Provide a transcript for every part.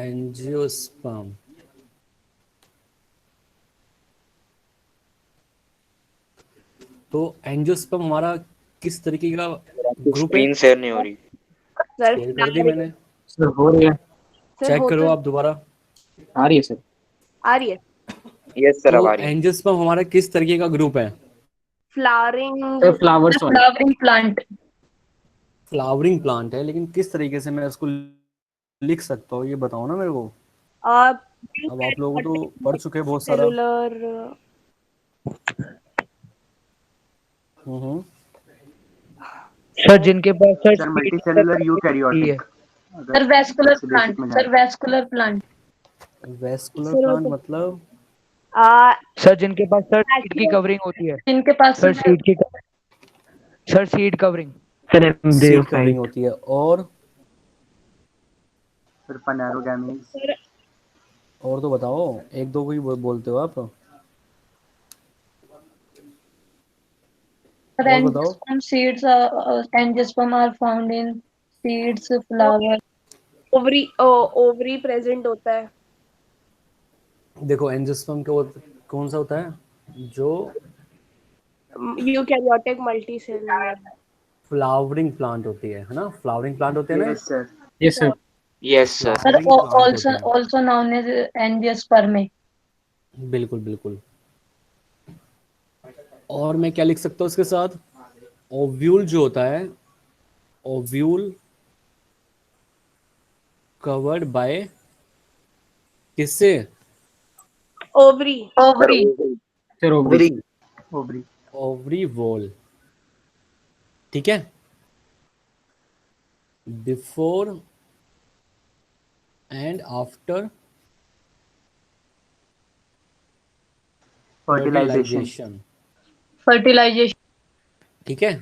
Angiosperm. तो angiosperm हमारा किस तरीके का आपकी ग्रुप है? स्क्रीन शेयर नहीं हो रही। सर शेयर कर दी मैंने, सर हो रही है। सर चेक हो करो तो आप दोबारा। आ रही है सर। आ रही है। यस सर, तो अब आ रही है। एंजियोस्पर्म हमारा किस तरीके का ग्रुप है? फ्लावरिंग सर फ्लावर्स वाला। Flowering plant. फ्लावरिंग प्लांट है, लेकिन किस तरीके से मैं उसको लिख सकता हूँ ये बताओ ना मेरे को। अब आप लोग तो पढ़ चुके हैं बहुत सारा। सेलुलर। हम्म। सर जिनके पास sir sir seed multi cellular है। यूकैरियोटिक, सर अगर वैस्कुलर इससे प्लांट, बेसिक में सर जाए। Vascular plant. Vascular sir plant होते मतलब? सर जिनके पास सर सीड की कवरिंग होती है, जिनके पास सर सीड की sir seed covering. Sir seed covering होती है। और फिर पनेरोगैमीज। और तो बताओ, एक दो को ही बोलते हो आप। सर और बताओ। Angiosperm seeds, angiosperm are found in seeds, flower. Ovary ovary present होता है। देखो एंजियोस्पर्म कौन सा होता है? जो eukaryotic multi cellular. Flowering plant होती है ना? फ्लावरिंग प्लांट होते हैं ना? Yes sir. Yes sir. Yes sir. Sir flowering plant होते ऑल्सो हैं। Also known as angiosperm. बिल्कुल बिल्कुल। और मैं क्या लिख सकता हूँ उसके साथ? ओव्यूल जो होता है, ओव्यूल कवर्ड बाय किससे? Ovary. Ovary. Sir ovary. Ovary. Ovary. Ovary wall. ठीक है। Before and after fertilisation. Fertilisation. Fertilisation. ठीक है।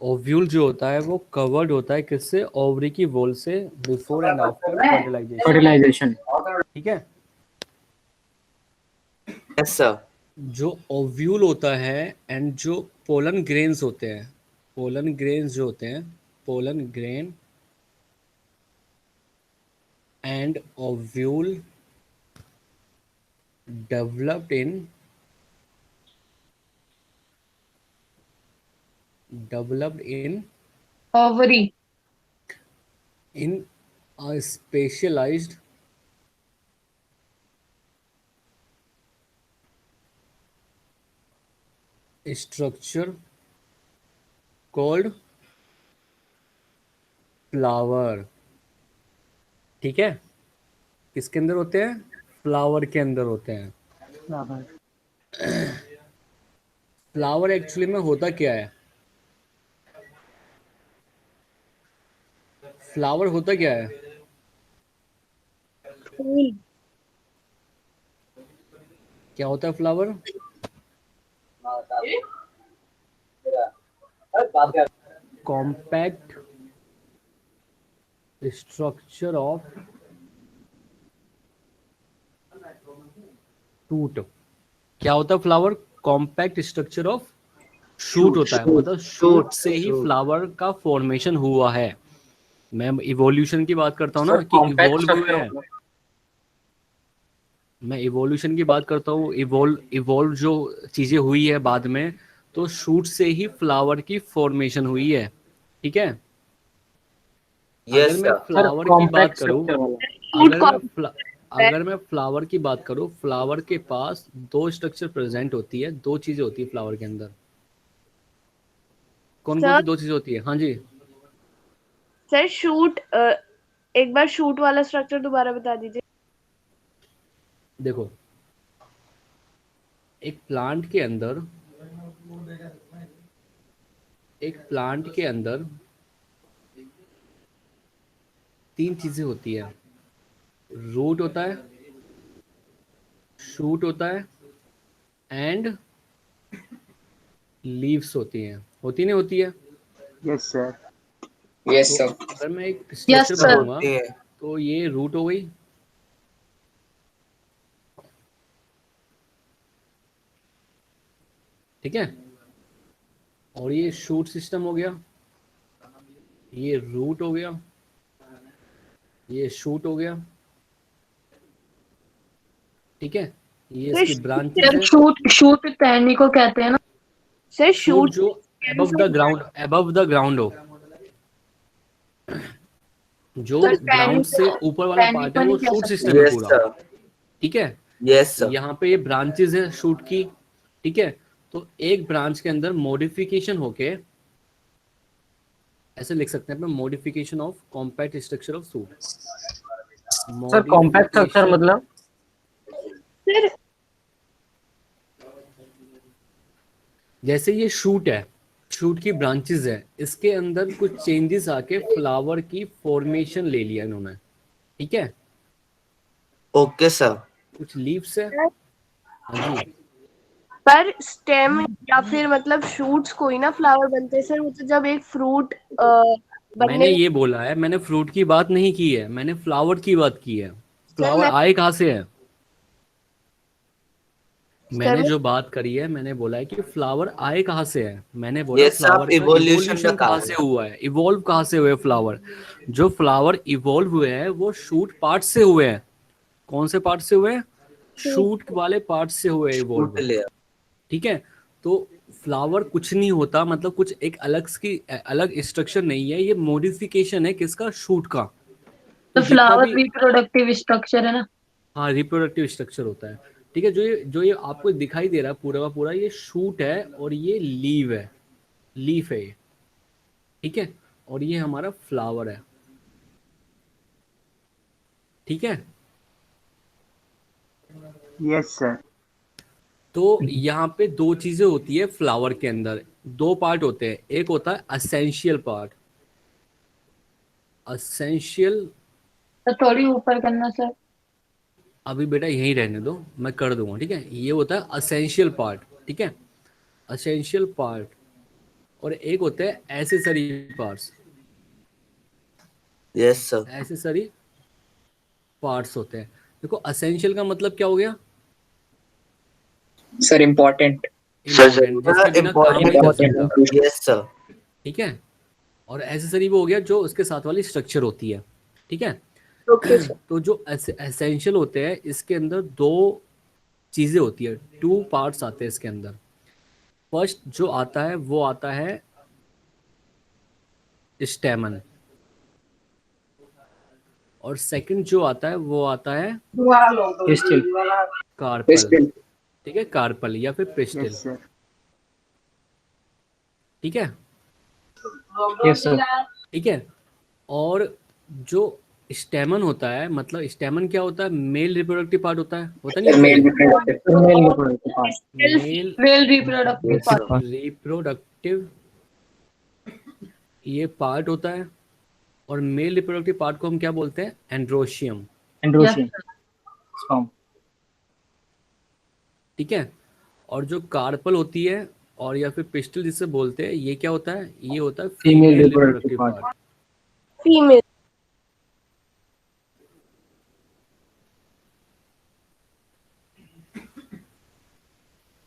ओव्यूल जो होता है वो कवर्ड होता है किससे? ओवरी की वॉल से, before and after fertilisation. Fertilisation. ठीक है। Yes sir. जो ओव्यूल होता है एंड जो पोलन ग्रेन्स होते हैं, पोलन ग्रेन्स जो होते हैं, pollen grain and ovule developed in ovary. In a specialized structure called flower. ठीक है। किसके अंदर होते हैं? फ्लावर के अंदर होते हैं। फ्लावर एक्चुअली में होता क्या है? फ्लावर होता क्या है? फूल। क्या होता है flower? Compact structure of shoot. क्या होता है flower? Compact structure of shoot होता है, मतलब शूट से ही फ्लावर का फॉर्मेशन हुआ है। मैं इवोल्यूशन की बात करता हूँ सर ना, कि कॉम्पैक्ट इवोल्व हुए स्ट्रक्चर हैं। मतलब। मैं इवोल्यूशन की बात करता हूँ, इवोल्व जो चीजें हुई है बाद में, तो शूट से ही फ्लावर की फॉर्मेशन हुई है। ठीक है। अगर यस मैं सर। सर फ्लावर की बात कॉम्पैक्ट करूं, स्ट्रक्चर वाला। फूड अगर मैं फ्लावर की बात करूं, फ्लावर के पास दो स्ट्रक्चर प्रेजेंट होती है, दो चीजें होती है फ्लावर के अंदर। कौन कौन सर सी दो चीजें होती है? हाँ जी। सर शूट, एक बार शूट वाला स्ट्रक्चर दोबारा बता दीजिए। देखो, एक प्लांट के अंदर, एक प्लांट के अंदर तीन चीजें होती है। रूट होता है, शूट होता है एंड लीव्स होती हैं। होती नहीं होती है? Yes sir. यस तो सर। अगर मैं एक यस स्ट्रक्चर सर। बताऊंगा, होती है। तो ये रूट हो गई। ठीक है। और ये शूट सिस्टम हो गया, ये रूट हो गया, ये शूट हो गया। ठीक है, ये सर, इसकी ब्रांचेस है। शूट टहनी को कहते हैं ना सर शूट शूट जो अबव द ग्राउंड हो, जो सर, ग्राउंड से ऊपर वाला टहनी पार्ट को है वो नहीं कह शूट सकते। सिस्टम है Yes, पूरा, sir. ठीक है। Yes, sir. यहाँ पे ये ब्रांचेस है शूट की, ठीक है। तो एक ब्रांच के अंदर मॉडिफिकेशन होके ऐसे लिख सकते हैं अपना, modification of compact structure of shoot. Sir compact structure मतलब सर जैसे ये शूट है, शूट की ब्रांचेस है, इसके अंदर कुछ चेंजेस आके फ्लावर की फॉर्मेशन ले लिया इन्होंने, ठीक है। Okay, sir. कुछ लीव्स है, हाँ जी। पर स्टेम या फिर मतलब शूट्स कोई ना फ्लावर बनते हैं सर, वो तो जब एक फ्रूट मैंने बनने ये बोला है, मैंने फ्रूट की बात नहीं की है, मैंने फ्लावर की बात की है। फ्लावर मैं- आए कहाँ से है? मैंने मैं- जो बात करी है, मैंने बोला है कि फ्लावर आए कहाँ से है। मैंने बोला Yes, sir, फ्लावर का evolution इवोल्यूशन का कहाँ कारण से हुआ है, इवॉल्व कहाँ से हुए फ्लावर। जो फ्लावर इवॉल्व हुए हैं वो शूट पार्ट से हुए हैं। कौन से पार्ट से हुए हैं? शूट वाले पार्ट से हुए इवॉल्व, Shoot layer. ठीक है। तो फ्लावर कुछ नहीं होता, मतलब कुछ एक अलग स्ट्रक्चर नहीं है, ये मॉडिफिकेशन है किसका? शूट का। तो जितना फ्लावर भी- रिप्रोडक्टिव स्ट्रक्चर है ना। हाँ, रिप्रोडक्टिव स्ट्रक्चर होता है, ठीक है। जो ये आपको दिखाई दे रहा है पूरा का पूरा, ये शूट है और ये लीफ है ये, ठीक है। और ये हमारा फ्लावर है, ठीक है। Yes, sir. तो यहाँ पे दो चीजें होती है फ्लावर के अंदर, दो पार्ट होते हैं। एक होता है असेंशियल पार्ट, असेंशियल। तो थोड़ी ऊपर करना सर। अभी बेटा यहीं रहने दो, मैं कर दूंगा, ठीक है। ये होता है असेंशियल पार्ट, ठीक है, असेंशियल पार्ट। और एक होते हैं accessory parts, Yes, sir. Accessory parts होते हैं। देखो असेंशियल का मतलब क्या हो गया? Sir important. Important, जिसके बिना काम नहीं कर सकता, Yes, sir. ठीक है। और एसेसरी वो हो गया जो उसके साथ वाली स्ट्रक्चर होती है, ठीक है। Okay sir. तो जो एसेंशियल होते हैं, इसके अंदर दो चीजें होती है, टू पार्ट्स आते हैं इसके अंदर। फर्स्ट जो आता है वो आता है स्टेमन, और सेकंड जो आता है वो आता है पिस्टिल। कार्पल, ठीक है, कार्पल या फिर पिस्टिल, Yes, sir. ठीक है, यस सर। ठीक है। और जो स्टेमन होता है, मतलब स्टेमन क्या होता है? मेल रिप्रोडक्टिव पार्ट होता है, नहीं? Male reproductive part. Male well reproductive part. Reproductive ये पार्ट होता है। और मेल रिप्रोडक्टिव पार्ट को हम क्या बोलते हैं? Androecium, androecium sperm. ठीक है। और जो कार्पल होती है और या फिर पिस्टल जिसे बोलते हैं, ये क्या होता है? ये होता है female female reproductive reproductive part. Part, female.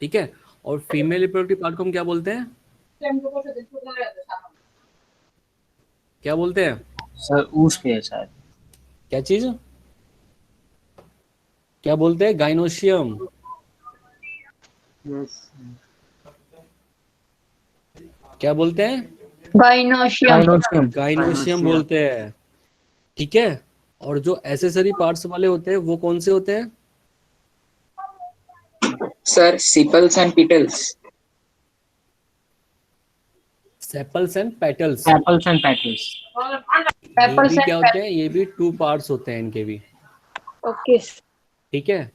ठीक है। और फीमेल रिप्रोडक्टिव पार्ट को हम क्या बोलते हैं? क्या बोलते हैं? सर ऊस पे है शायद। क्या चीज? क्या बोलते हैं? Gynoecium, Yes. क्या बोलते हैं? गाइनोशियम। गाइनोशियम बोलते हैं, ठीक है। और जो एसेसरी पार्ट्स वाले होते हैं वो कौन से होते हैं? Sir sepals and petals. Sepals and petals. Sepals and petals. ये भी क्या होते हैं? ये भी टू पार्ट्स होते हैं इनके भी, ओके। ठीक है।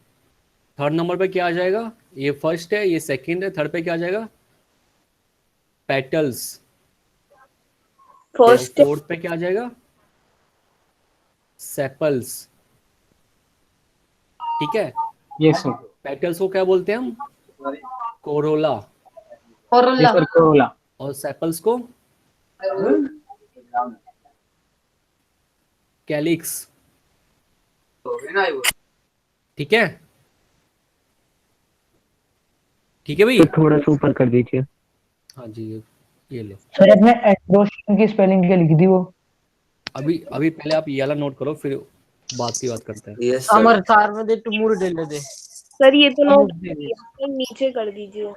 थर्ड नंबर पे क्या आ जाएगा? ये फर्स्ट है, ये सेकंड है, थर्ड पे क्या आ जाएगा? पेटल्स। फर्स्ट फोर्थ पे क्या आ जाएगा? सेपल्स, ठीक है। Yes sir. पेटल्स को क्या बोलते हैं हम? कोरोला। कोरोला। Sir Corolla. और सेपल्स को कैलिक्स, ठीक है, ठीक है भाई। थोड़ा सा ऊपर कर दीजिए। हाँ जी, ये लो। सर आपने एंड्रोशियम की स्पेलिंग क्या लिख दी वो? अभी पहले आप ये वाला नोट करो, फिर बात करते हैं। Yes, sir. আমার স্যার মধ্যে একটু মুড়ি ঢেলে দে सर ये तो नोट दे दीजिए। सर नीचे कर दीजिए।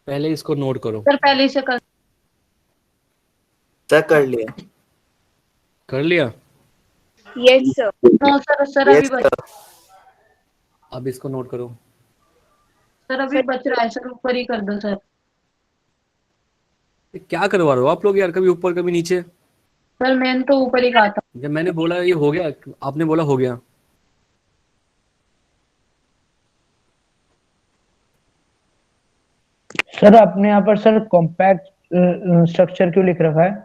पहले इसको नोट करो। सर पहले से कर। सर कर लिया। कर लिया? Yes sir. No sir, sir yes अभी बच सर। अब इसको नोट करो। सर अभी बच रहा है सर, ऊपर ही कर दो सर। ये क्या करवा रहे हो आप लोग यार, कभी ऊपर कभी नीचे। सर मैंने तो ऊपर ही कहा था। जब मैंने बोला ये हो गया, आपने बोला हो गया। सर आपने यहाँ पर सर कॉम्पैक्ट स्ट्रक्चर क्यों लिख रखा है?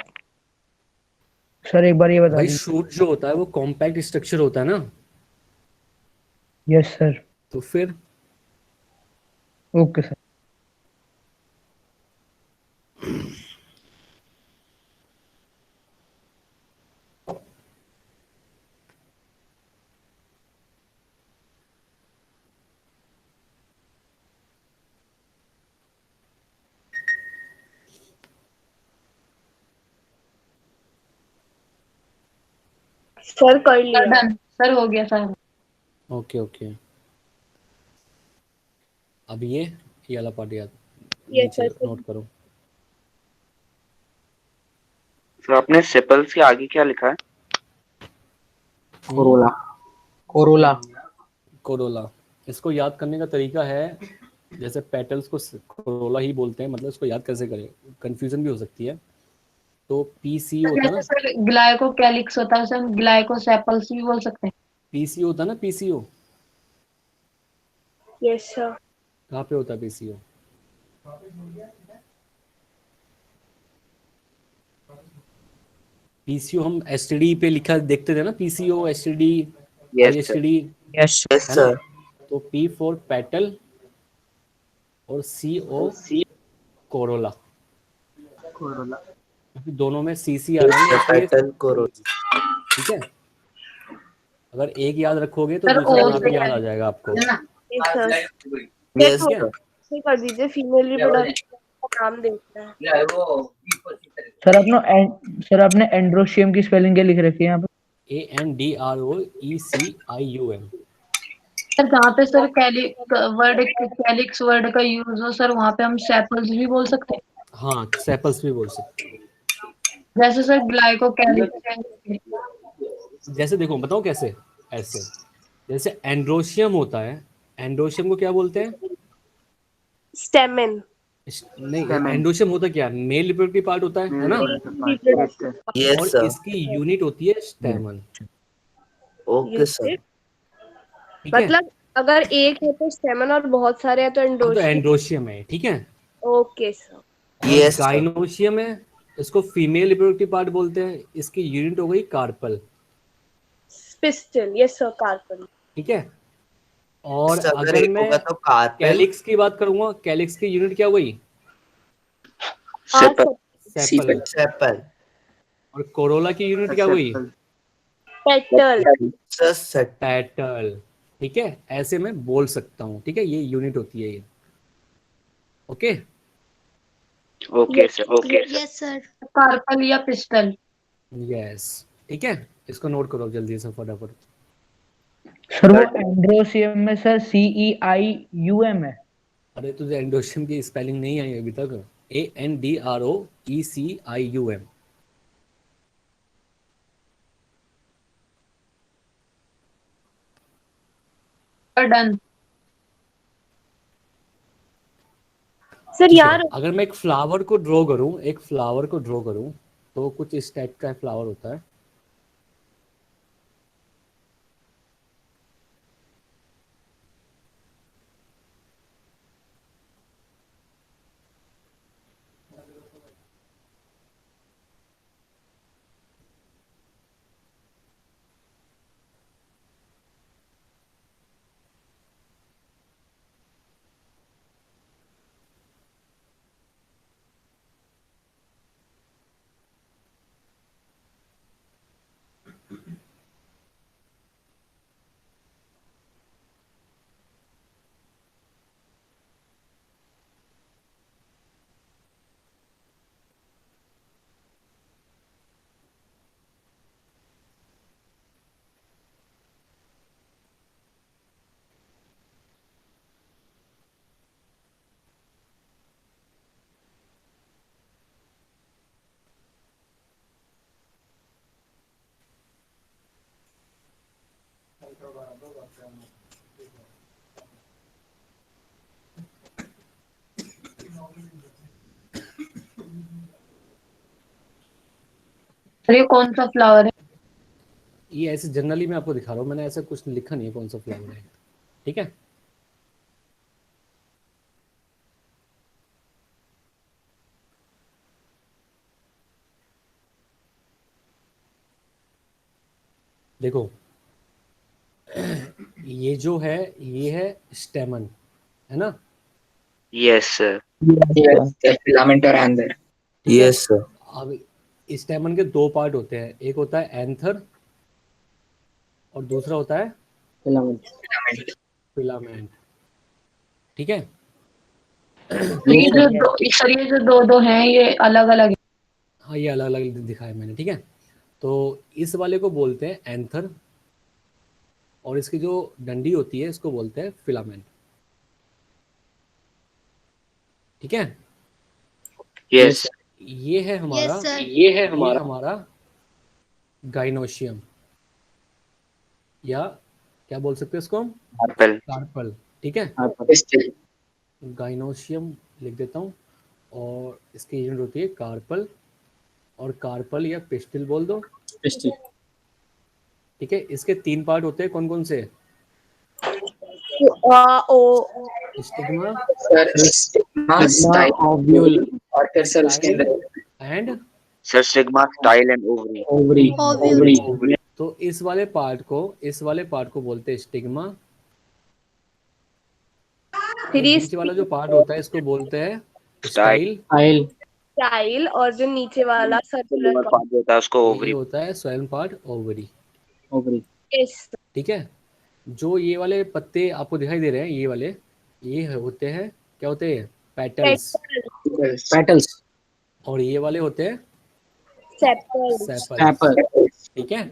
सर एक बार ये बता भाई दीजिए। शूट जो होता है वो कॉम्पैक्ट स्ट्रक्चर होता है ना, यस सर। तो फिर ओके सर। सर कर सर लिया। डन, सर हो गया सर। Okay okay. अब ये वाला पार्ट याद यस नीचे सर। नोट करो। सर आपने सेपल्स के आगे क्या लिखा है? कोरोला। कोरोला। कोरोला। इसको याद करने का तरीका है, जैसे पेटल्स को कोरोला ही बोलते हैं, मतलब इसको याद कैसे करें, कंफ्यूजन भी हो सकती है। तो पीसी होता है ना, जैसे सर ग्लाइको कैलिक्स होता है, सर ग्लाइको सेपल्स भी बोल सकते हैं। पीसीओ होता है ना, पीसीओ यस सर। कहाँ पे होता है पीसीओ? पीसीओ हम एसटीडी पे लिखा देखते थे ना, PCO STD yes sir. ISTD, yes yes है ना। सर। तो पी फॉर पेटल और सी ओ कोरोला, कोरोला। क्योंकि दोनों में सीसी आ रहा है ना, इसलिए पेटल कोरोला। ठीक है। अगर एक याद रखोगे तो सर दूसरा ओ अपने आप से ही याद आ जाएगा आपको। है ना। Yes sir. यस ठीक है। सर। सर कर दीजिए, फीमेल रिप्रोडक्शन का नाम देखना है। सर सर आपने एंड्रोशियम की स्पेलिंग क्या लिख रखी है यहाँ पर? ANDROECIUM। सर जहाँ पे सर कैलिक्स वर्ड का यूज हो सर, वहाँ पे हम सेपल्स भी बोल सकते हैं। हाँ सेपल्स भी बोल सकते जैसे सर ग्लाइको कैलिक्स है। हैं। जैसे देखो बताओ कैसे, ऐसे जैसे एंड्रोशियम होता है, एंड्रोशियम को क्या बोलते हैं? स्टेमेन। नहीं, Stamen। एंड्रोशियम होता क्या है? मेल रिप्रोडक्टिव पार्ट होता है मेल ना। Reproductive part. Yes sir. Yes और सर। इसकी यूनिट होती है स्टेमन। Okay sir. ठीक है। मतलब अगर एक है तो स्टेमन और बहुत सारे हैं तो हाँ तो एंडोशियम। एंड्रोशियम है, ठीक है। Okay sir. और यस सर। गाइनोशियम है, इसको फीमेल रिप्रोडक्टिव पार्ट बोलते हैं, इसकी यूनिट हो गई carpel. Pistil. Yes sir, carpel. ठीक है। और अगर अगर एक मैं होगा तो कार्पेल। कैलिक्स की बात करूंगा, कैलिक्स की यूनिट क्या हुई? सेपल। सेपल। सेपल। और कोरोला की यूनिट क्या हुई? Sepal. Petal. Sir set. Petal. ठीक है, ऐसे मैं बोल सकता हूँ, ठीक है, ये यूनिट होती है ये। Okay. Okay sir, okay sir. Yes sir. Carpel या पिस्टल। यस। ठीक है, इसको नोट करो जल्दी से फटाफट। सर वो एंड्रोशियम में सर CEIUM है। अरे तुझे एंडोशियम की स्पेलिंग नहीं आई अभी तक? ANDROECIUM। डन। सर ठीक यार है, अगर मैं एक फ्लावर को ड्रॉ करूं, एक फ्लावर को ड्रॉ करूं, तो कुछ इस टाइप का फ्लावर होता है। सर ये कौन सा फ्लावर है? ये ऐसे जनरली मैं आपको दिखा रहा हूँ, मैंने ऐसा कुछ लिखा नहीं है कौन सा फ्लावर है, ठीक है। देखो ये जो है ये है स्टेमन, है ना। Yes, sir. फिलामेंट और एंथर। Yes, sir. अब स्टेमन के दो पार्ट होते हैं, एक होता है एंथर और दूसरा होता है फिलामेंट। फिलामेंट, ठीक है। ये जो दो हैं ये अलग अलग है। हाँ ये अलग अलग दिखाया मैंने, ठीक है। तो इस वाले को बोलते हैं एंथर और इसकी जो डंडी होती है इसको बोलते हैं फिलामेंट, ठीक है। Yes. ये है हमारा Yes, sir. ये हमारा गाइनोशियम, या क्या बोल सकते हैं इसको हम, Apple. कार्पल, ठीक है। पिस्टिल। गाइनोशियम लिख देता हूँ और इसकी यूनिट होती है कार्पल, और कार्पल या पिस्टिल बोल दो, पिस्टिल। ठीक है। इसके तीन पार्ट होते हैं, कौन कौन से? Oh stigma sir stigma, style, ovule और फिर सर उसके अंदर and Sir, stigma, style and ovary. Ovary. Ovule. तो इस वाले पार्ट को बोलते हैं स्टिग्मा। फिर नीचे वाला जो पार्ट होता है इसको बोलते हैं स्टाइल, फाइल। स्टाइल, और जो नीचे वाला सर्कुलर Silver part होता है उसको ये ovary. होता है स्वयं पार्ट ओवरी, ओवरी। ठीक है। जो ये वाले पत्ते आपको दिखाई दे रहे हैं ये वाले, ये होते हैं, क्या होते हैं, पेटल्स, पेटल्स। और ये वाले होते हैं सेपल्स, सेपल्स, पेपर। ठीक है।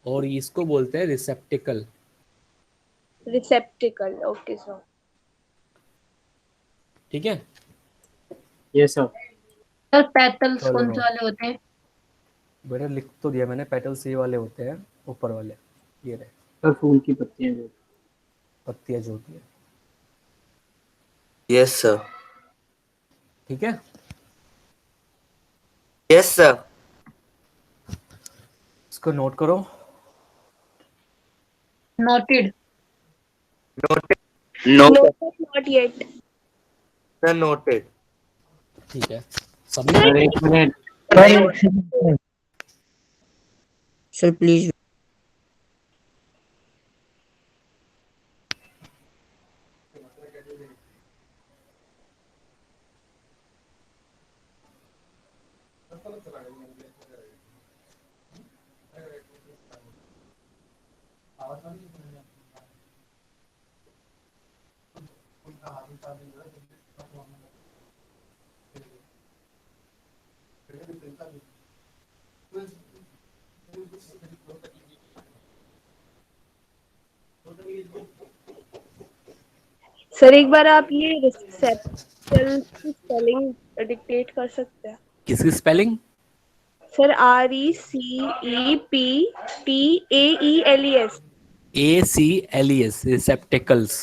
और इसको बोलते हैं रिसेप्टिकल, रिसेप्टिकल। Okay sir. ठीक है। Yes sir. सर पेटल्स चलो। कौन से वाले होते हैं? बेटा लिख तो दिया मैंने, पेटल्स ये वाले होते हैं ऊपर वाले, ये रहे सर फूल की पत्तियां जो। पत्तियां जो होती है, Yes, sir. ठीक है। Yes, sir. इसको नोट करो। Noted. No. Not yet. Sir, noted. ठीक है, सबमिट। सर एक मिनट। Sir, please. सर एक बार आप ये रिसेप्टल की स्पेलिंग डिक्टेट कर सकते हैं? किसकी spelling? Sir RECEPTAELES। ACLES, receptacles.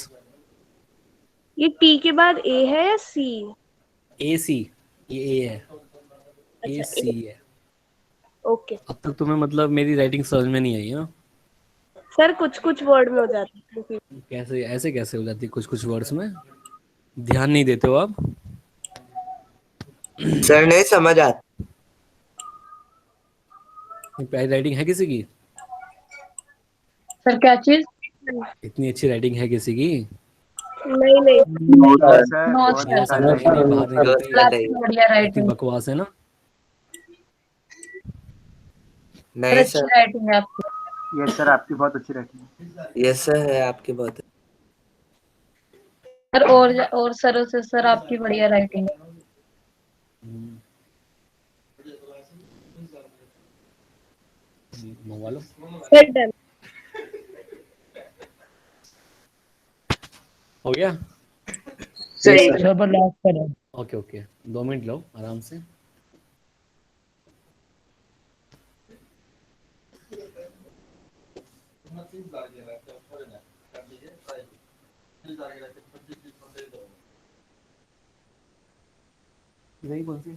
ये टी के बाद ए है या सी? AC, ये A है, AC है। ओके अब तक तुम्हें मतलब मेरी राइटिंग समझ में नहीं आई? हाँ, सर कुछ कुछ वर्ड में हो जाती है। कैसे ऐसे कैसे हो जाती है कुछ कुछ वर्ड्स में? ध्यान नहीं देते हो आप? Sir, नहीं समझ आता. प्यारी राइटिंग है किसी की? सर क्या चीज? इतनी अच्छी राइटिंग है किसी की? नहीं नहीं नोट ये सर। सब राइटिंग बाहर निकलती है, आपकी बढ़िया इतनी राइटिंग। बकवास है ना। नहीं अच्छी सर. राइटिंग है आपकी। यस सर, आपकी बहुत अच्छी राइटिंग है। Yes, sir है आपकी बहुत. सर और सर से सर आपकी बढ़िया राइटिंग है। मंगवा लो। Sir done. हो गया? सर पर लास्ट पर है। ओके ओके, 2 मिनट लो आराम से। नहीं कौन सी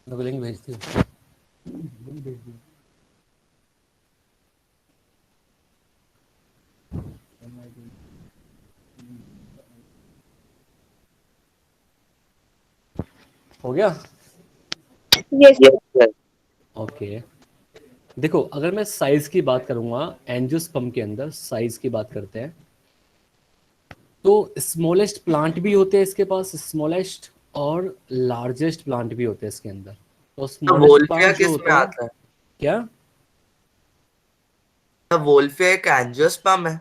लिंक भेजती हूँ। हो गया। Yes Yes, sir. ओके देखो अगर मैं साइज की बात करूंगा एंजियोस्पर्म के अंदर साइज की बात करते हैं तो स्मॉलेस्ट प्लांट भी होते हैं इसके पास स्मॉलेस्ट और लार्जेस्ट प्लांट भी होते हैं इसके अंदर तो तो स्मॉलेस्ट वोल्फिया प्लांट जो किस होते में हैं आता है? क्या तो वोल्फिया एक एंजियोस्पर्म है।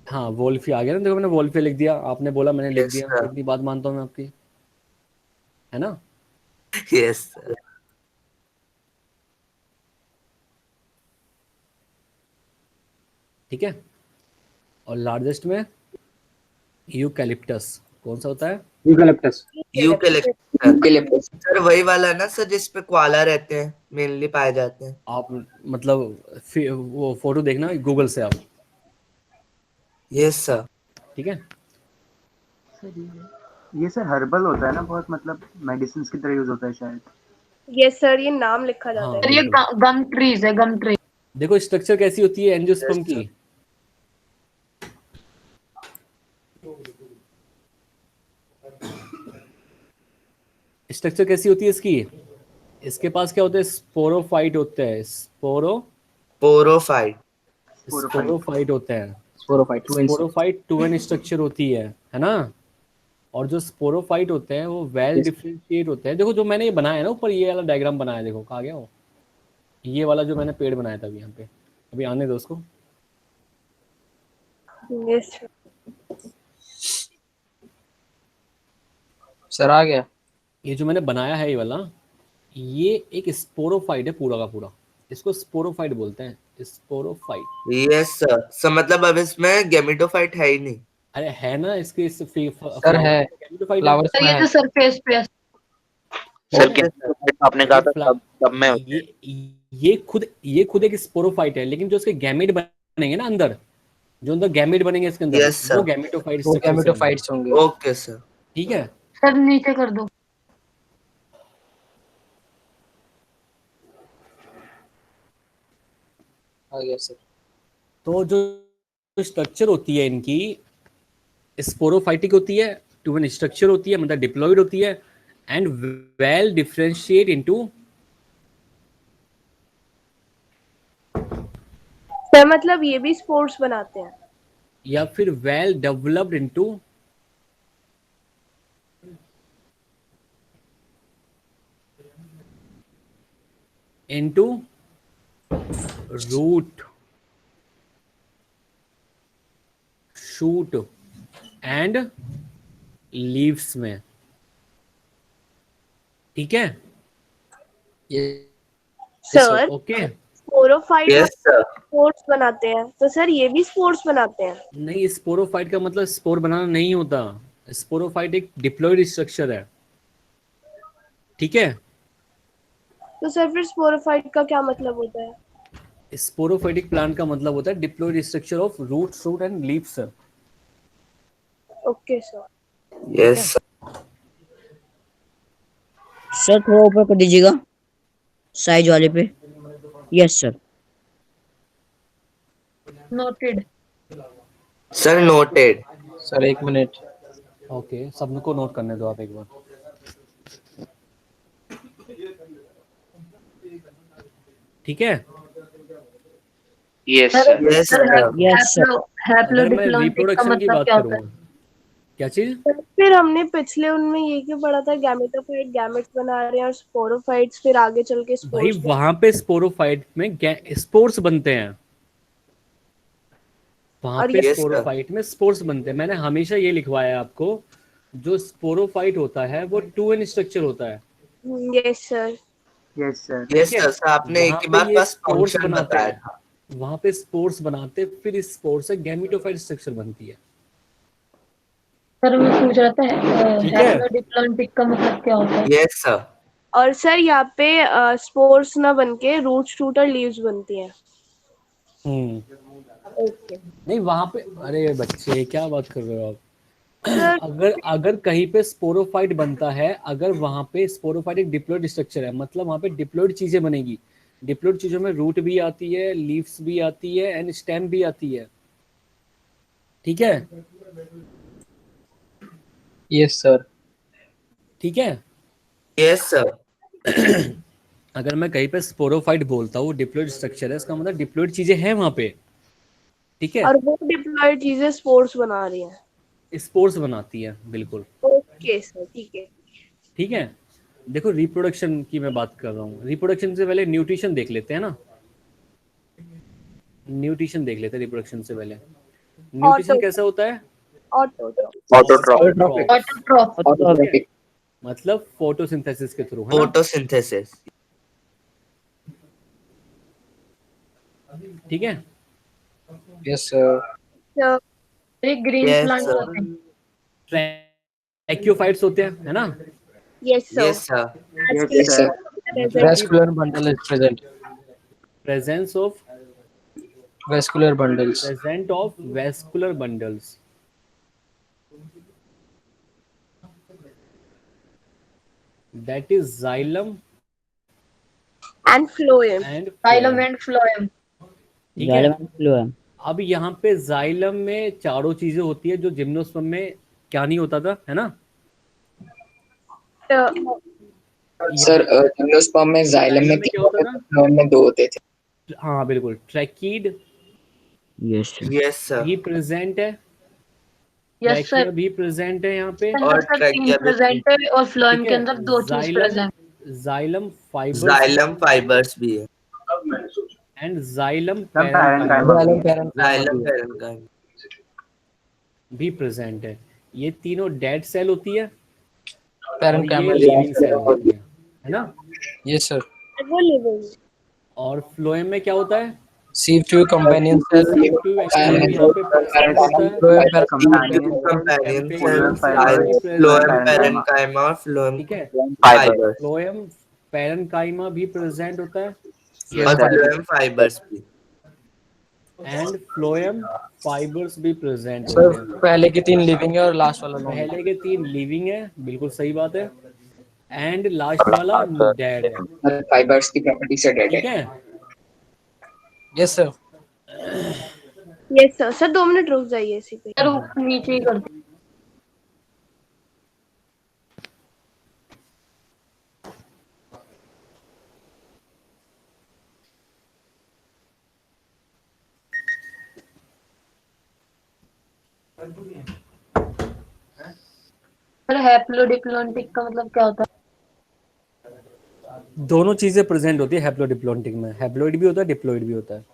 हाँ वोल्फिया आ गया ना देखो मैंने वोल्फिया लिख दिया आपने बोला मैंने लिख यस दिया सर, इतनी बात मानता हूँ मैं आपकी है ना यस सर। ठीक है और लार्जेस्ट में यूकैलिप्टस कौन सा होता है यूकलिप्टस। यूकेलिप्टस सर वही वाला ना सर जिस पे कोआला रहते हैं मेनली पाए जाते हैं। आप मतलब वो फोटो देखना गूगल से आप यस सर। ठीक है ये सर हर्बल होता है ना बहुत, मतलब मेडिसिन की तरह यूज होता है शायद। यस सर, ये नाम लिखा जाता हाँ है। सर ये बिल्कुल गम ट्रीज है, गम ट्री। देखो स्ट्रक्चर कैसी होती है एंजियोस्पर्म Yes, की स्ट्रक्चर कैसी होती है इसकी इसके पास क्या होता है स्पोरोफाइट होते हैं पोरोफाइट। स्पोरोफाइट होते हैं स्पोरोफाइट स्पोरोफाइट 2n स्ट्रक्चर होती है ना और जो स्पोरोफाइट होते हैं वो वेल डिफरेंशिएट होते हैं देखो जो मैंने ये बनाया है ना ऊपर ये वाला डायग्राम बनाया देखो कहाँ गया वो ये वाला जो मैंने पेड़ बनाया था अभी यहाँ पे अभी आने दो उसको यस सर आ गया। ये जो मैंने बनाया है ये वाला ये एक स्पोरोफाइट है पूरा का पूरा इसको स्पोरोफाइट बोलते हैं स्पोरोफाइट यस सर। सर मतलब अब इसमें गेमिटोफाइट है ही नहीं। अरे है ना इसके सर है फ्लावर्स सर में ये है। तो सरफेस पे है। सर Okay, क्या आपने कहा था तब में होता है। ये खुद एक स्पोरोफाइट है लेकिन जो इसके गैमेट बनेंगे ना अंदर जो अंदर गैमेट बनेंगे इसके अंदर Yes, sir. वो गैमेटोफाइट वो गैमेटोफाइट्स होंगे। Okay sir. ठीक है सर नीचे कर दो। आ गया सर। तो जो स्ट्रक्चर होती है इनकी स्पोरोफाइटिक होती है 2n स्ट्रक्चर होती है मतलब डिप्लॉयड होती है and well differentiate into sir, मतलब ये भी स्पोर्ट्स बनाते हैं। या फिर well developed into root shoot and leaves में ठीक है ये sir okay sporophyte yes sir. Spores बनाते हैं, तो सर ये भी स्पोर्ट्स बनाते हैं। नहीं स्पोरोफाइट का मतलब स्पोर बनाना नहीं होता स्पोरोफाइट एक डिप्लॉयड स्ट्रक्चर है ठीक है तो सर फिर स्पोरोफाइट का क्या मतलब होता है? स्पोरोफाइटिक प्लांट का मतलब होता है diploid structure of root shoot and leaves okay sir. Yes sir. Sir थोड़ा ऊपर कर दीजिएगा साइज वाले पे। Yes sir. Noted. Sir noted. Sir एक मिनट। ओके सबको नोट करने दो आप एक बार ठीक है yes sir sir yes sir sir. Yes sir. हैप्लो अगर मैं डिप्लॉयड का रिप्रोडक्शन की मतलब बात क्या होता है? करूँ क्या चीज फिर हमने पिछले उनमें ये क्यों पढ़ा था, गैमेटोफाइट गैमेट्स बना रहे हैं और स्पोरोफाइट्स फिर आगे चल के भाई स्पोर्ट्स। वहां पे स्पोरोफाइट में स्पोर्स बनते हैं वहां और पे Yes, sir. स्पोरोफाइट में स्पोर्स बनते हैं मैंने हमेशा ये लिखवाया है आपको जो स्पोरोफाइट होता है वो 2n स्ट्रक्चर होता है yes sir. Yes sir. Yes ठीक है? सर। सर आपने वहां एक ही पे बार ये बस स्पोर्स फंक्शन बनाते बताया हैं था। वहां पे स्पोर्स बनाते फिर इस स्पोर्स से गैमेटोफाइट स्ट्रक्चर बनती है सर मैं पूछ रहा था ठीक है। हैप्लोडिप्लॉइडिक का मतलब क्या होता है? Yes sir. और सर यहाँ पे स्पोर्स ना बनके रूट शूट और लीव्स बनती हैं। ओके नहीं वहां पे, अरे बच्चे क्या बात कर रहे हो आप? सर। अगर कहीं पे स्पोरोफाइट बनता है, अगर वहां पे स्पोरोफाइट एक डिप्लॉइड स्ट्रक्चर है, मतलब वहां पे डिप्लॉइड चीजें बनेगी। डिप्लॉइड चीजों में रूट भी आती है, लीव्स भी आती है एंड स्टेम भी आती है। ठीक है। Yes sir. ठीक है। Yes sir. अगर मैं कहीं पे स्पोरोफाइट बोलता हूँ डिप्लॉइड स्ट्रक्चर है, इसका मतलब डिप्लॉइड चीजें हैं वहां पे। ठीक है। और वो डिप्लॉयड चीजें स्पोर्स बना रही हैं। स्पोर्स बनाती है, बिल्कुल। ओके सर, ठीक है। ठीक है। देखो रिप्रोडक्शन की मैं बात कर रहा हूँ, रिप्रोडक्शन से पहले न्यूट्रिशन देख लेते हैं ना। न्यूट्रिशन देख लेते हैं रिप्रोडक्शन से पहले। न्यूट्रिशन कैसा होता है? ऑटोट्रॉफ। ऑटोट्रॉफ मतलब फोटोसिंथेसिस के थ्रू, है ना? फोटोसिंथेसिस। ठीक है। Yes sir. Green yes plant sir. होते हैं। ट्रैक्योफाइट्स होते हैं, है ना? Yes sir. Yes sir. Yes sir. Vascular bundle is present. Presence of Vascular bundles. present of vascular bundles. That is xylem and phloem. and Xylem phloem. and phloem. ठीक है। Xylem phloem. अब यहाँ पे xylem में चारों चीजें होती है जो जिम्नोस्पर्म में क्या नहीं होता था, है ना? सर जिम्नोस्पर्म में जाइलम में क्या 3 होता होते था? थे, फ्लोएम में 2 होते थे। हाँ बिल्कुल। ट्रैकीड यस सर। Yes sir. भी प्रेजेंट है, यस ट्रैकिया सर। भी प्रेजेंट है यहाँ पे। और सर 3 ट्रैकिया भी प्रेजेंट है और फ्लोएम ठीक के है। अंदर 2 चीज present. Xylem fibres xylem fibres भी है। एंड जाइलम सब पैरेंकाइमा भी है। जाइलम पैरेन्काइमा भी प्रेजेंट है। ये तीनों डेड सेल होती है और ये Parenchyma. लिविंग सेल होती है ना? Yes sir. वो लिविंग। और फ्लोएम में क्या होता है? C2 companion cell. C2 actually यहाँ पे प्रेजेंट होता है। Phloem companion companion phloem cells, fibres, phloem parenchyma. Parenchyma और फ्लोएम ठीक है। फाइबर्स फ्लोएम पैरेन्काइमा भी प्रेजेंट होता है और फ्लोएम फाइबर्स भी। एंड फ्लोएम फाइबर्स भी प्रेजेंट सर होते हैं। पहले की 3 लिविंग है और लास्ट वाला नॉन। पहले के 3 लिविंग है, बिल्कुल सही बात है, एंड लास्ट वाला डेड है। फाइबर्स की प्रॉपर्टी से डेड ठीक है। है। Yes sir. Yes sir. Sir 2 minute रुक जाइए इसी पे। सर ऊपर नीचे ही कर दो। सर हैप्लोडिप्लॉइडिक का मतलब क्या होता है? दोनों चीजें प्रेजेंट होती है हैप्लोडिप्लॉइडिक में। हैप्लोइड भी होता है, डिप्लॉइड भी होता है।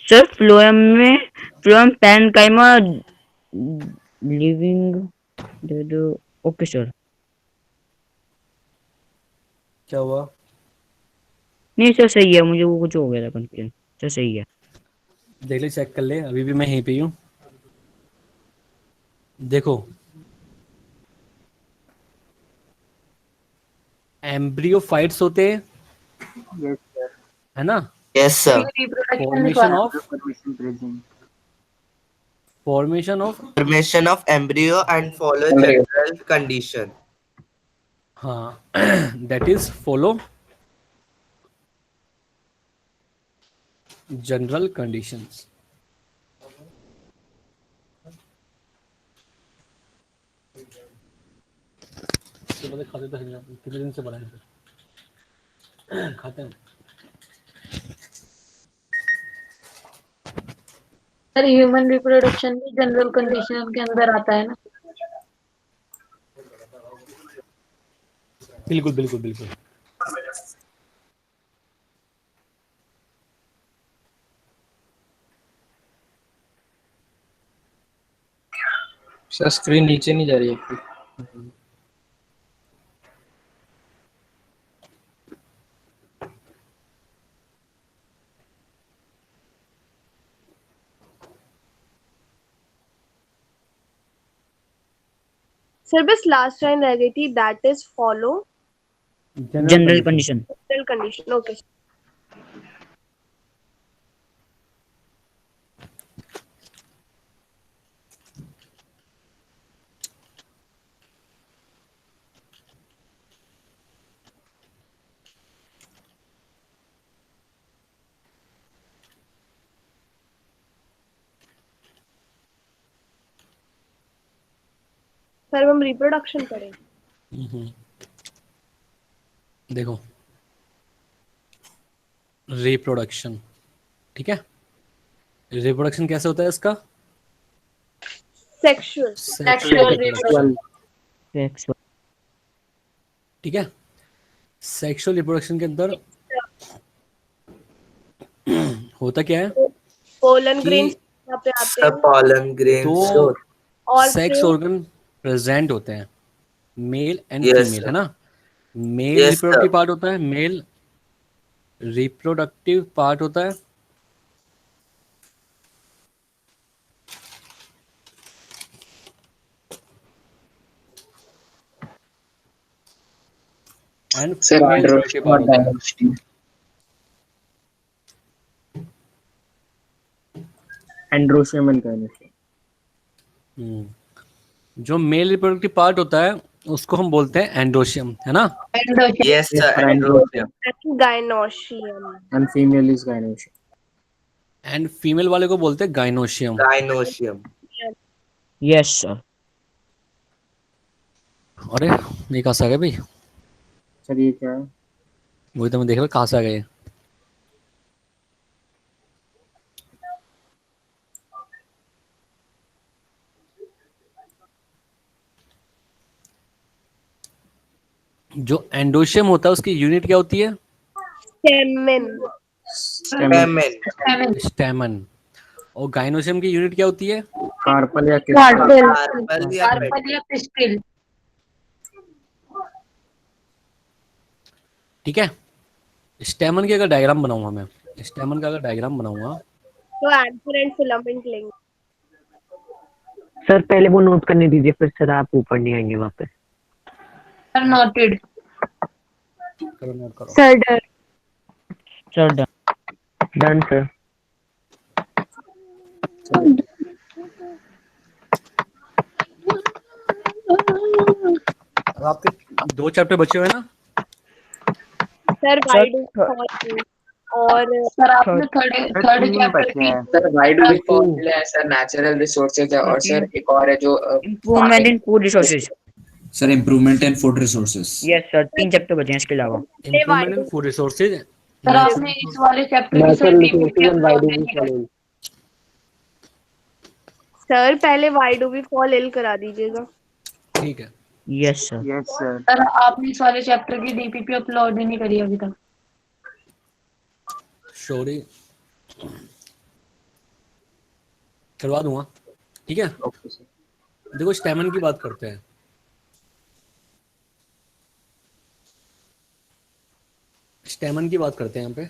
सर फ्लोएम पैरेंकाइमा लिविंग दे दो। Okay sir. क्या हुआ? नहीं सर सही है, मुझे वो कुछ हो गया था कंफ्यूजन। सर सही है। देख ले, चेक कर ले, अभी भी मैं यहीं पे ही हूँ। देखो एम्ब्रियोफाइट्स होते हैं, यस सर। है ना? Yes sir. रिप्रोडक्शन लिखवा फॉर्मेशन रहा of permission present. Formation of embryo and follow general condition. हाँ that is follow general conditions. खाते तो हैं, कितने दिन से बना है खाते हैं। सर ह्यूमन रिप्रोडक्शन भी जनरल कंडीशन के अंदर आता है ना? बिल्कुल बिल्कुल बिल्कुल। सर स्क्रीन नीचे नहीं जा रही है। सर बस लास्ट लाइन रह गई थी, that is follow general condition. General condition. Okay sir हम रिप्रोडक्शन करें। देखो रिप्रोडक्शन, ठीक है। रिप्रोडक्शन कैसे होता है इसका? Sexual sexual, sexual. ठीक है। सेक्सुअल रिप्रोडक्शन के अंदर होता क्या है पोलन कि ग्रेन्स यहाँ पे आते सब हैं pollen grains दो और सेक्स फिर ऑर्गन प्रेजेंट होते हैं, male and Yes, female, sir. है ना। Male Yes, reproductive sir. Part होता है, मेल रिप्रोडक्टिव पार्ट होता है, and sir female androecium reproductive और पार्ट होता है। डायनोस्टिन। Androecium and gynoecium. जो मेल रिप्रोडक्टिव पार्ट होता है उसको हम बोलते हैं एंड्रोशियम, है ना। Yes, sir. Androgen. Gynoecium. And female is gynoecium. And female वाले को बोलते हैं गाइनोशियम। Gynosium. Yes sir. अरे ये कहाँ से आ गए भाई? सर ये क्या है? वही तो मैं देख रहा हूँ कहाँ से आ गए। जो एंडोशियम होता है उसकी यूनिट क्या होती है? स्टेमेन। Stamen. स्टेमन। और गाइनोशियम की यूनिट क्या होती है? कार्पल या Carpel या कार्पल या पिस्टिल। ठीक है। स्टेमन की अगर डायग्राम बनाऊंगा मैं, स्टेमन का अगर डायग्राम बनाऊंगा तो एंथर एंड फिलामेंट लेंगे। सर पहले वो नोट करने दीजिए, फिर सर आप ऊपर नहीं आएंगे वापस। Sir noted. करो, नोट करो। सर डर। Sir done sir. अब आपके 2 चैप्टर बचे हुए हैं ना? सर वाइड और सर आपने थर्ड चैप्टर बच्चे की हैं। Sir why do we fall है सर, नेचुरल रिसोर्सेज है, और सर एक और है जो improvement in food resources. Sir improvement in food resources. Yes sir, 3 chapter बचे हैं इसके अलावा। Improvement in food resources. Sir आपने इस वाले चैप्टर की सर डीपीपी अपलोड नहीं करी। सर पहले why do we fall ill करा दीजिएगा। ठीक है। Yes sir. Yes sir. Sir आपने इस वाले चैप्टर की डीपीपी अपलोड ही नहीं करी अभी तक। सॉरी, करवा दूंगा, ठीक है। देखो स्टेमन की बात करते हैं। स्टेमन की बात करते हैं यहाँ पे।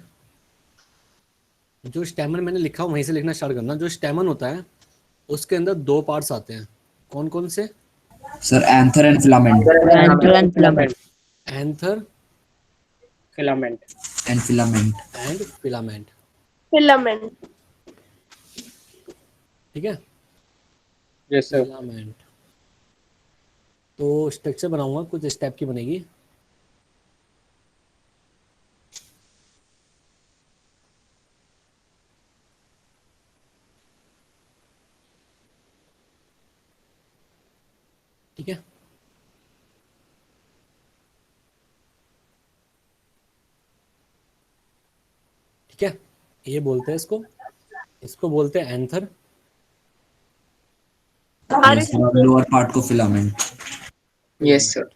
जो स्टेमन मैंने लिखा वहीं से लिखना स्टार्ट करना। जो स्टेमन होता है उसके अंदर 2 पार्ट्स आते हैं। कौन कौन से? Sir anther and filament. Anther and filament. Anther filament and filament. And filament, filament. ठीक है। Yes sir. फिलामेंट। तो स्ट्रक्चर बनाऊंगा, कुछ स्टेप की बनेगी। ठीक है। ठीक है, ये बोलते हैं इसको बोलते हैं एंथर। लोअर पार्ट को फिलामेंट। Yes sir.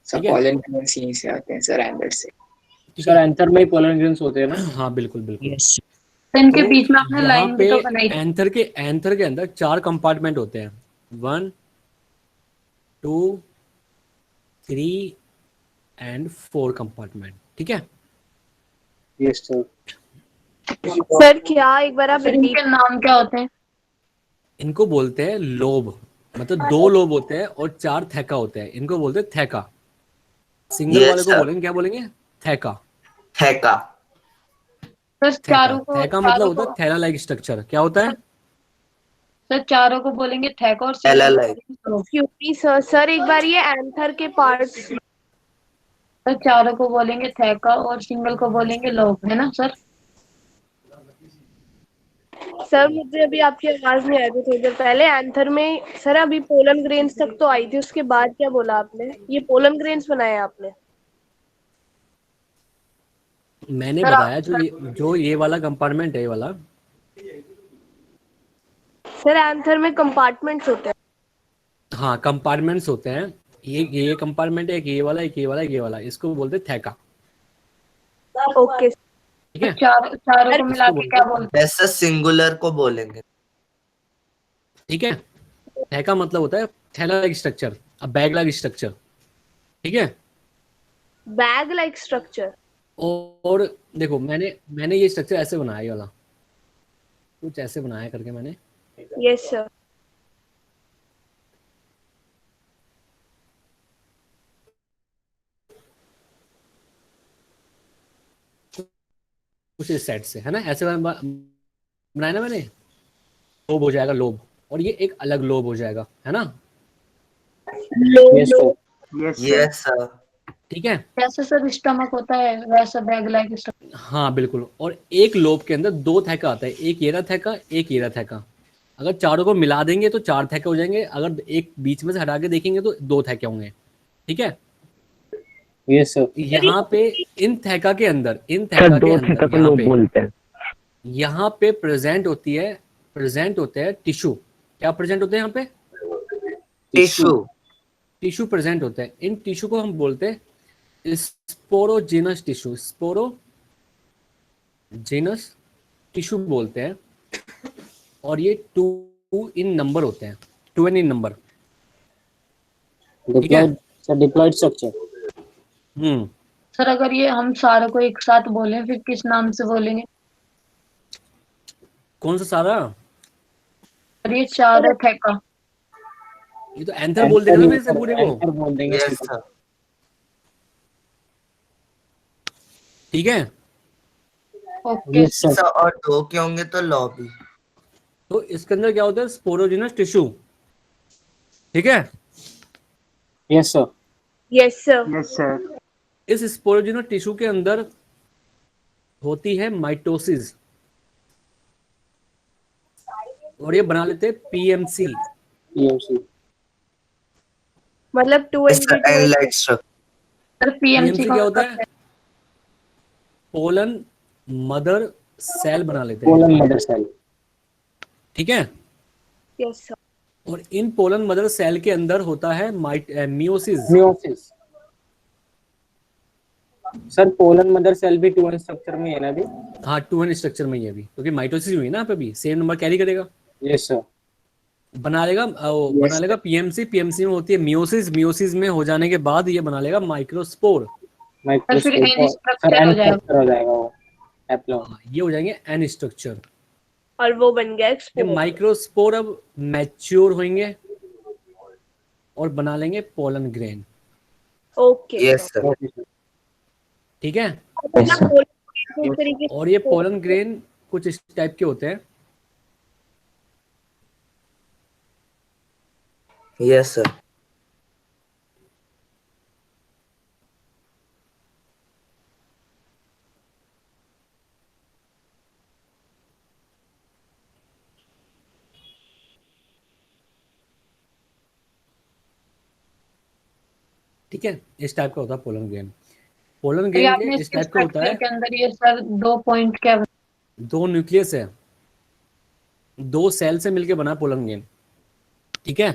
सब ठीक है। पॉलन ग्रेन्स यहीं से आते हैं सर, एंथर से। ठीक सर है। एंथर में ही पॉलन ग्रेन्स होते हैं ना? हाँ बिल्कुल बिल्कुल। यस। तो इनके तो बीच में आपने यहाँ लाइन भी पे तो बनाई। एंथर के अंदर 4 कंपार्टमेंट होते हैं। 1 2 3 एंड 4 कंपार्टमेंट, ठीक है। Yes sir. सर क्या एक बार आप सर इनके नाम क्या होते हैं? इनको बोलते हैं लोब, मतलब 2 लोब होते हैं और 4 थैका होते हैं, इनको बोलते हैं थैका। सिंगल Yes, वाले को sir. बोलेंगे, क्या बोलेंगे? थैका। थैका। सर थैका चारों को थैका मतलब होता है थैला लाइक स्ट्रक्चर। क्या होता है? सर चारों को बोलेंगे थैका और थैला सिंगल लाइक। क्यूटी सर। सर एक बार ये एंथर के पार्ट्स। सर चारों को बोलेंगे थैका और सिंगल को बोलेंगे लोब, है ना सर? सर मुझे अभी आपकी आवाज नहीं आई थी थोड़ी देर पहले एंथर में। सर अभी पोलन ग्रेन्स तक तो आई थी, उसके बाद क्या बोला आपने? ये पोलन ग्रेन्स बनाया आपने? मैंने सर बताया जो ये वाला कंपार्टमेंट है, ये वाला। सर एंथर में कंपार्टमेंट्स होते हैं। हाँ, कंपार्टमेंट्स होते हैं। ये कंपार्टमेंट है, एक ये वाला, एक ये वाला, एक ये वाला, इसको बोलते हैं थैका, ओके। ठीक है। चारों को मिला के क्या बोलते ऐसा सिंगुलर को बोलेंगे। ठीक है, थैका मतलब होता है थैला लाइक स्ट्रक्चर, अब बैग लाइक स्ट्रक्चर, ठीक है। Bag like structure. और देखो मैंने ये स्ट्रक्चर ऐसे बनाया, ये वाला कुछ ऐसे बनाया करके मैंने। Yes sir. कुछ इस सेट से, है ना, ऐसे बनाया ना मैंने। लोब हो जाएगा लोब, और ये एक अलग लोब हो जाएगा, है ना। Yes sir. Yes sir. ठीक है, जैसे सर स्टमक होता है वैसा बैग लाइक स्टमक। हाँ बिल्कुल। और एक लोब के अंदर 2 थैका आता है, एक ये रहा थैका, एक ये रहा थैका। अगर चारों को मिला देंगे तो 4 थैके हो जाएंगे, अगर एक बीच में से हटा के देखेंगे तो 2 थैके होंगे, ठीक है। Yes sir. यहाँ पे इन थैका के अंदर यहाँ पे प्रेजेंट होते हैं टिश्यू। क्या प्रेजेंट होते हैं यहाँ पे? टिश्यू प्रेजेंट होते हैं। इन टिश्यू को हम बोलते हैं स्पोरोजिनस टिश्यू, स्पोरोजिनस टिश्यू बोलते हैं। और ये 2 इन नंबर होते हैं, 2 इन नंबर, ठीक है। Diploid structure. सर अगर ये हम सारों को एक साथ बोलें फिर किस नाम से बोलेंगे? कौन सा सारा? और ये चारों थैका। ये तो एंथर बोल देगा ना मेरे से पूरे को, बोल देंगे। Yes sir. Okay yes sir. और 2 के होंगे तो लॉबी। तो इसके अंदर क्या होता है? स्पोरोजिनस टिश्यू, ठीक है। Yes sir. Yes sir. Yes sir. इस स्पोरोजिनस टिश्यू के अंदर होती है माइटोसिस, और ये बना लेते हैं पीएमसी। मतलब 2 एनलाइट स्ट्रक्चर। सर पीएमसी पीएमसी क्या होता है? पोलन मदर सेल बना लेते हैं, पोलन मदर सेल। ठीक है। Yes sir. और इन पोलन मदर सेल के अंदर होता है meiosis. Sir pollen mother cell भी 2 स्ट्रक्चर में है ना अभी? हाँ, 2N स्ट्रक्चर में ही है अभी, क्योंकि माइटोसिस हुई ना, पे भी सेम नंबर कैरी करेगा। Yes sir. बना लेगा पीएमसी। पीएमसी में होती है मियोसिस। मियोसिस में हो जाने के बाद ये बना लेगा माइक्रोस्पोर। फिर एन स्ट्रक्चर हो जाएगा वो एप्लो। ये हो जाएंगे एन स्ट्रक्चर, और वो बन गया ये स्पोर। माइक्रोस्पोर अब मैच्योर होंगे और बना लेंगे pollen grain, okay. Yes sir. ठीक है। मतलब पोलन इस तरीके से। और ये पोलन ग्रेन कुछ इस टाइप के होते हैं। Yes sir. ठीक है, इस टाइप का होता है पोलन ग्रेन। पोलन ये ग्रेन आपने इस टाइप का होता है। के अंदर ये सर 2 पॉइंट क्या 2 न्यूक्लियस है, 2 सेल से मिलके बना पोलन ग्रेन, ठीक है।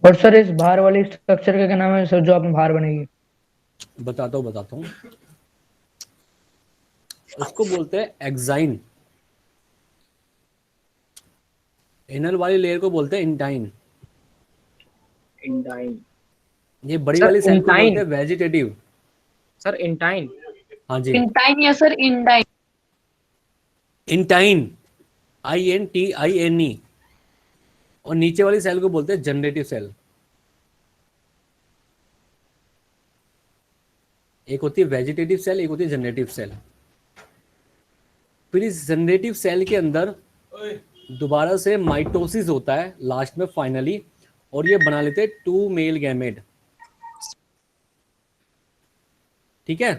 और सर इस बाहर वाली स्ट्रक्चर का क्या नाम है सर, जो आपने बाहर बनेगी? बताता हूँ। उसको बोलते हैं एक्साइन। इनर वाली लेयर को बोलते हैं इंटाइन। इंटाइन ये बड़ी Sir, वाली सेल को intine. बोलते हैं वेजिटेटिव। Sir intine. हाँ जी, इंटाइन या सर इंडाइन? Intine, INTINE। और नीचे वाली सेल को बोलते हैं जनरेटिव सेल। एक होती है वेजिटेटिव सेल, एक होती है जनरेटिव सेल। फिर इस जनरेटिव सेल के अंदर दोबारा से माइटोसिस होता है लास्ट में फाइनली, और ये बना लेते हैं 2 मेल गैमेट। ठीक है,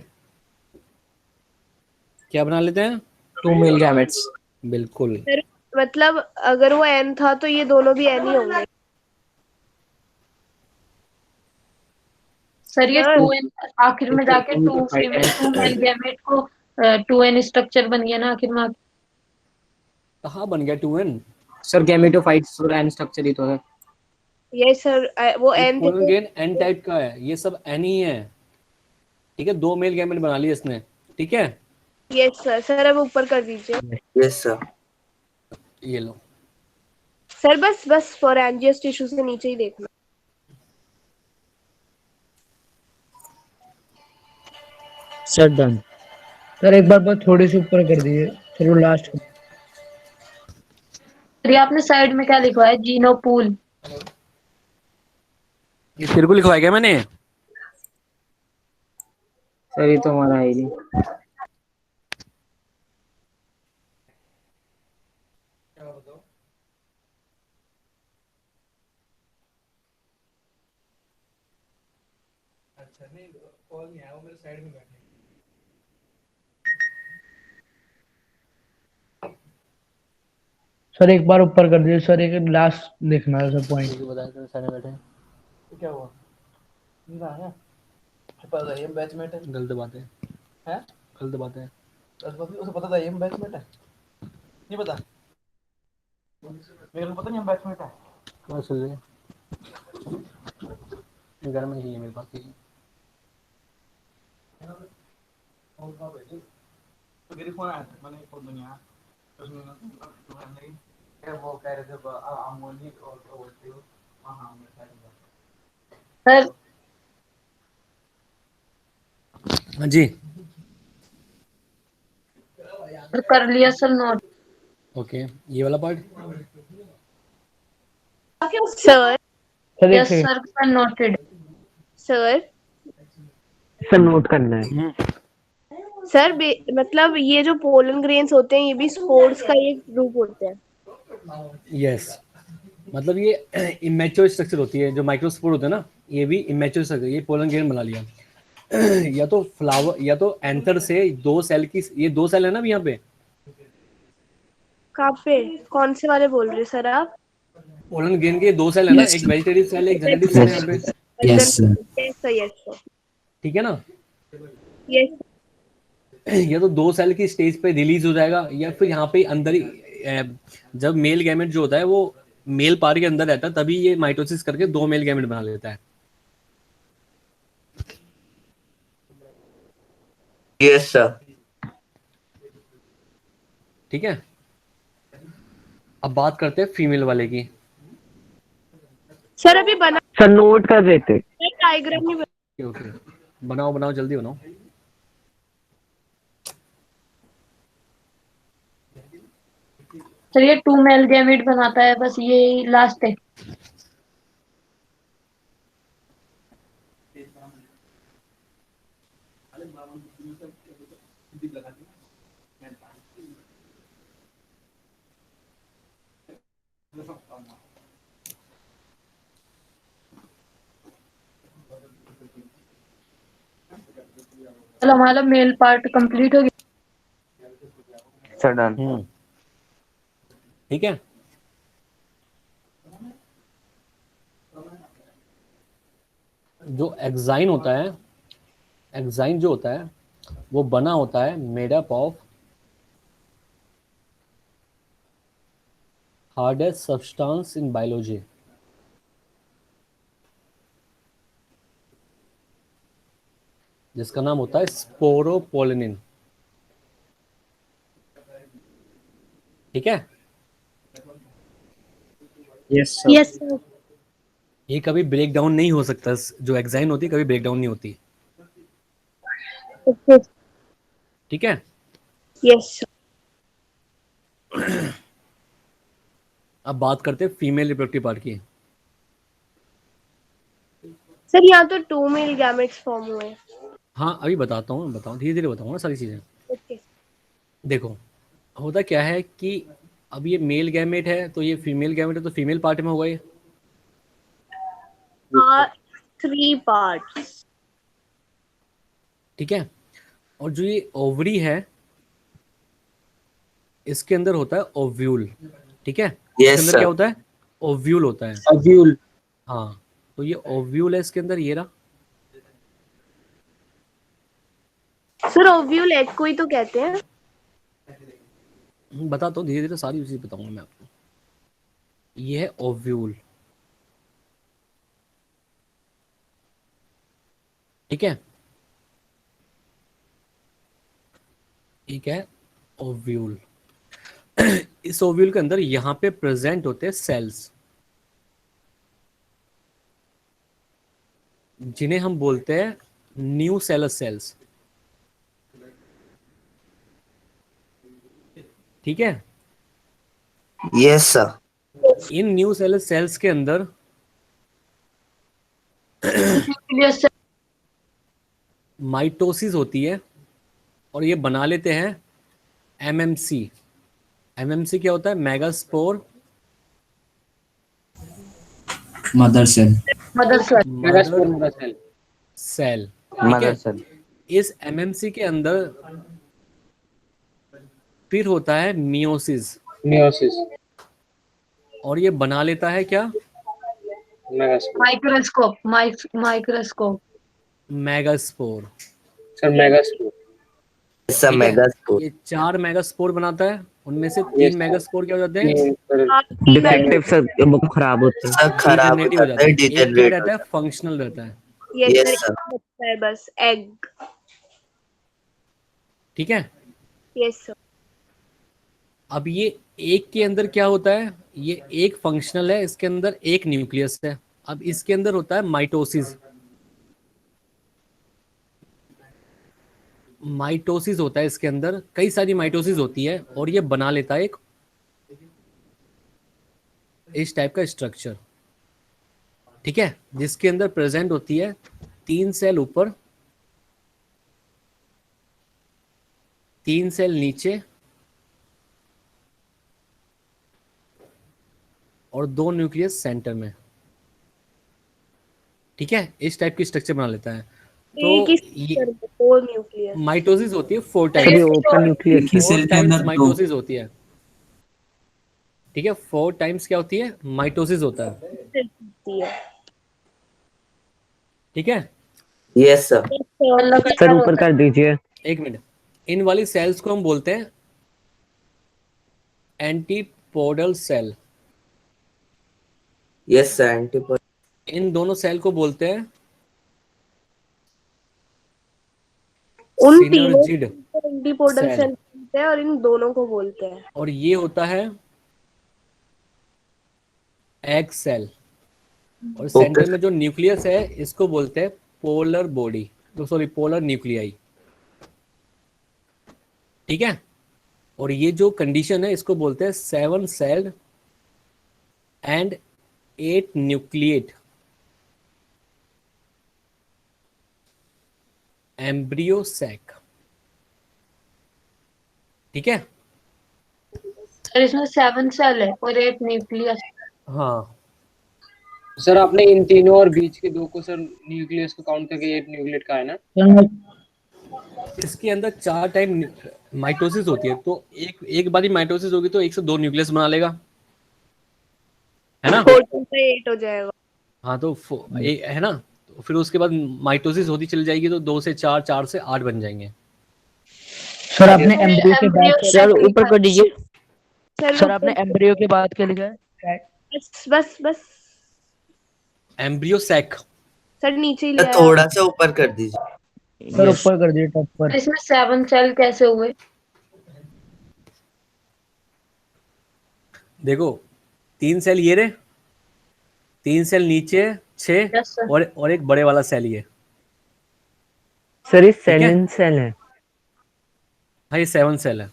क्या बना लेते हैं? 2 male gametes. बिल्कुल। सर मतलब अगर वो एन था तो ये दोनों भी एन ही होंगे। सर ये सर 2n आखिर में जाके 2 फीमेल 2 मेल गैमेट को 2n स्ट्रक्चर बन गया ना आखिर में। कहाँ बन गया 2N? सर गैमेटोफाइट्स और एन स्ट्रक्चर ही तो है। ये सर वो ये एन थे पोलन ग्रेन N टाइप का है, ये सब N ही है। ठीक है, 2 मेल गैमेट बना लिए इसने। ठीक है, यस सर। सर अब ऊपर कर दीजिए। Yes sir. ये लो। सर बस बस फोरेंजियस टिश्यू से नीचे ही देखना। Sir done. सर एक बार बस थोड़ी सी ऊपर कर दीजिए, फिर वो लास्ट। सर ये आपने साइड में क्या लिखवा है? जीनोपूल। ये तेरे को लिखवाया क्या मैंने? सर ये तो हमारा है ही नहीं। अच्छा नहीं, कॉल नहीं आया, वो मेरे साइड में बैठे। सर एक बार ऊपर कर दीजिए सर, एक लास्ट देखना है सर पॉइंट। बताया तेरे साइड में बैठे। तो क्या हुआ? नहीं आया, पता है ये बैचमेट है। गलत बात है। हैं? गलत बात है। उसे पता था ये बैचमेट है, नहीं पता मेरे को, पता नहीं हम बैचमेट है। कहाँ सुन ले, घर में ही है मेरे पास ही। और कहाँ बैठे? तो मेरी फोन आया था, मैंने फोन नहीं आया, उसमें नहीं वो कह रहे थे अमोली और बोलते हो। हाँ सर हाँ जी, सर कर लिया सर नोट। ओके। ये वाला पार्ट सर सर एक yes second, sir sir noted. Sir sir note करना है। सर मतलब ये जो पोलन ग्रेन्स होते हैं ये भी स्पोर्स का एक ग्रुप होते हैं। यस, मतलब ये इमेच्योर स्ट्रक्चर होती है। जो माइक्रोस्पोर होता है ना, ये भी इमेच्योर स्ट्रक्चर। ये पोलन ग्रेन बना लिया या तो फ्लावर या तो एंथर से 2 सेल की, ये 2 सेल है ना अभी यहाँ पे। कहाँ पे? कौन से वाले बोल रहे सर आप? पोलन ग्रेन के 2 सेल है ना, Yes, एक sir. वेजिटेटिव सेल है, एक जेनेटिव सेल है यहाँ पे। Yes, sir. यस ठीक है ना? यस या तो 2 सेल की स्टेज पे रिलीज हो जाएगा, या फिर यहाँ पे अंदर ही जब मेल गैमेट जो होता है वो मेल पार के अंदर रहता है, तभी ये माइटोसिस करके 2 मेल गैमेट बना लेता है। Yes sir. ठीक है, अब बात करते हैं फीमेल वाले की। सर अभी बना सर नोट कर रहे थे। डायग्राम नहीं बना। ओके, बनाओ बनाओ, जल्दी बनाओ। सर ये 2 मेल गैमेट बनाता है, बस ये लास्ट है। चलो हमारा मेल पार्ट कंप्लीट हो गया। Sir done. ठीक है, जो एक्साइन होता है, एक्साइन जो होता है वो बना होता है made up of hardest substance in biology, जिसका नाम होता है स्पोरोपोलिनिन। ठीक है, यस सर। Yes sir. ये कभी ब्रेक डाउन नहीं हो सकता, जो एक्साइन होती है कभी ब्रेक डाउन नहीं होती, ओके। ठीक है। यस अब बात करते हैं फीमेल रिप्रोडक्टिव पार्ट की। सर, यहाँ तो 2 मेल गैमेट्स फॉर्म हुए। हाँ अभी बताता हूँ, धीरे धीरे बताऊंगा सारी चीज़ें। ओके। देखो होता क्या है कि अब ये मेल गैमेट है तो ये फीमेल गैमेट है, तो फीमेल पार्ट में होगा ये। 3 पार्ट्स। ठीक है। और जो ये ओवरी है इसके अंदर होता है ओव्यूल, ठीक है। इसके अंदर क्या होता है? ओव्यूल होता है। ओव्यूल। हाँ, तो ये ओव्यूल है इसके अंदर, ये रहा। सर ओव्यूल एग को ही तो कहते हैं। बताता हूँ धीरे धीरे, सारी चीज बताऊंगा मैं आपको। ये है ओव्यूल, ठीक है। एक है ओव्यूल। इस ओव्यूल के अंदर यहाँ पे प्रेजेंट होते हैं सेल्स, जिन्हें हम बोलते हैं न्यू सेलर सेल्स, ठीक है। Yes sir. इन न्यू सेलर सेल्स के अंदर माइटोसिस होती है और ये बना लेते हैं एमएमसी। एमएमसी क्या होता है? Megaspore mother cell. Mother cell, ठीक है। इस एमएमसी के अंदर फिर होता है मियोसिस, और ये बना लेता है क्या? Microscope. Microscope. Megaspore. Sir megaspore. ये 4 मेगास्पोर बनाता है, उनमें से 3 मेगास्पोर क्या हो जाते हैं? डिफेक्टिव सर, वो खराब होते हैं। सर खराब हो डिजेनरेटिव हो जाता जाते है, हैं। एक क्या डिजेनरेट रहता है? फंक्शनल रहता है, ये Yes, सर sir. बचता है बस एग। ठीक है। Yes sir. अब ये एक के अंदर क्या होता है? ये एक फंक्शनल है, इसके अंदर एक न्यूक्लियस है। अब इसके अंदर होता है माइटोसिस। माइटोसिस होता है इसके अंदर, कई सारी माइटोसिस होती है, और ये बना लेता है एक इस टाइप का स्ट्रक्चर, ठीक है, जिसके अंदर प्रेजेंट होती है 3 सेल ऊपर, 3 सेल नीचे और 2 न्यूक्लियस सेंटर में, ठीक है। इस टाइप की स्ट्रक्चर बना लेता है। तो ये न्यूक्लियस माइटोसिस होती है 4 टाइम्स। Open nucleus. एक ही सेल के अंदर दो। माइटोसिस होती है, ठीक है। 4 टाइम्स क्या होती है? माइटोसिस होता है, ठीक है। Yes sir. सर ऊपर कर दीजिए। एक मिनट। इन वाली सेल्स को हम बोलते हैं antipodal cell. Yes sir. Antipode. इन दोनों सेल को बोलते हैं उन तीनों सिनर्जिड एंटीपोडल सेल। सेल बोलते हैं और इन दोनों को बोलते हैं। और ये होता है एग सेल, और सेंटर में जो न्यूक्लियस है इसको बोलते हैं polar body, sorry polar nuclei, ठीक है। और ये जो कंडीशन है इसको बोलते हैं 7 celled and 8 nucleate embryo sac, ठीक है। सर इसमें 7 सेल है और 8 न्यूक्लियस। हाँ सर आपने इन तीनों और बीच के 2 को सर न्यूक्लियस को काउंट करके 8 न्यूक्लिएट का है ना? इसके अंदर 4 टाइम माइटोसिस होती है, तो एक बारी माइटोसिस होगी तो 1 से 2 न्यूक्लियस बना लेगा, है ना। 4 से 8 हो जाएगा। हाँ तो है ना, तो फिर उसके बाद माइटोसिस होती चली जाएगी, तो 2 से 4, 4 से 8 बन जाएंगे। सर आपने एम्ब्रियो के बाद सर ऊपर कर दीजिए। सर आपने एम्ब्रियो के बाद क्या लिखा है? बस एम्ब्रियो सैक। सर नीचे ही ले आया। थोड़ा सा ऊपर कर दीजिए। सर ऊपर कर दीजिए, टॉप पर। इसमें 7 सेल कैसे हुए? देखो 3 सेल ये रहे, 3 सेल नीचे, 6 यस सर। और एक बड़े वाला सेल ये। सर ये ठीक सेल है, इन सेल है। हाँ ये 7 सेल है।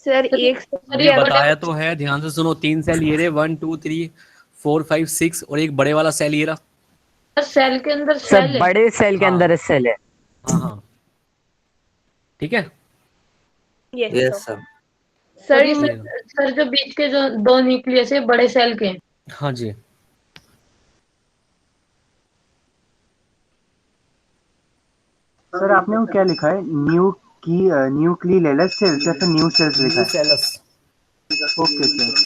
सर एक सर ये ये बताया तो है, ध्यान से सुनो। 3 सेल ये रहे, 1 2 3 4 5 6 और एक बड़े वाला सेल ये रहा। सेल के अंदर सर सेल है। बड़े सेल के हाँ अंदर सेल है। हाँ हाँ, ठीक है। Yes yes sir. Sir. Sir ये सर ये रहा। सर जो बीच के जो 2 न्यूक्लियस है बड़े सेल के हैं। हाँ जी, सर आपने वो क्या लिखा है, न्यूक्लियस सेल्स या फिर न्यू सेल्स लिखा है? न्यूसेलस। Okay sir.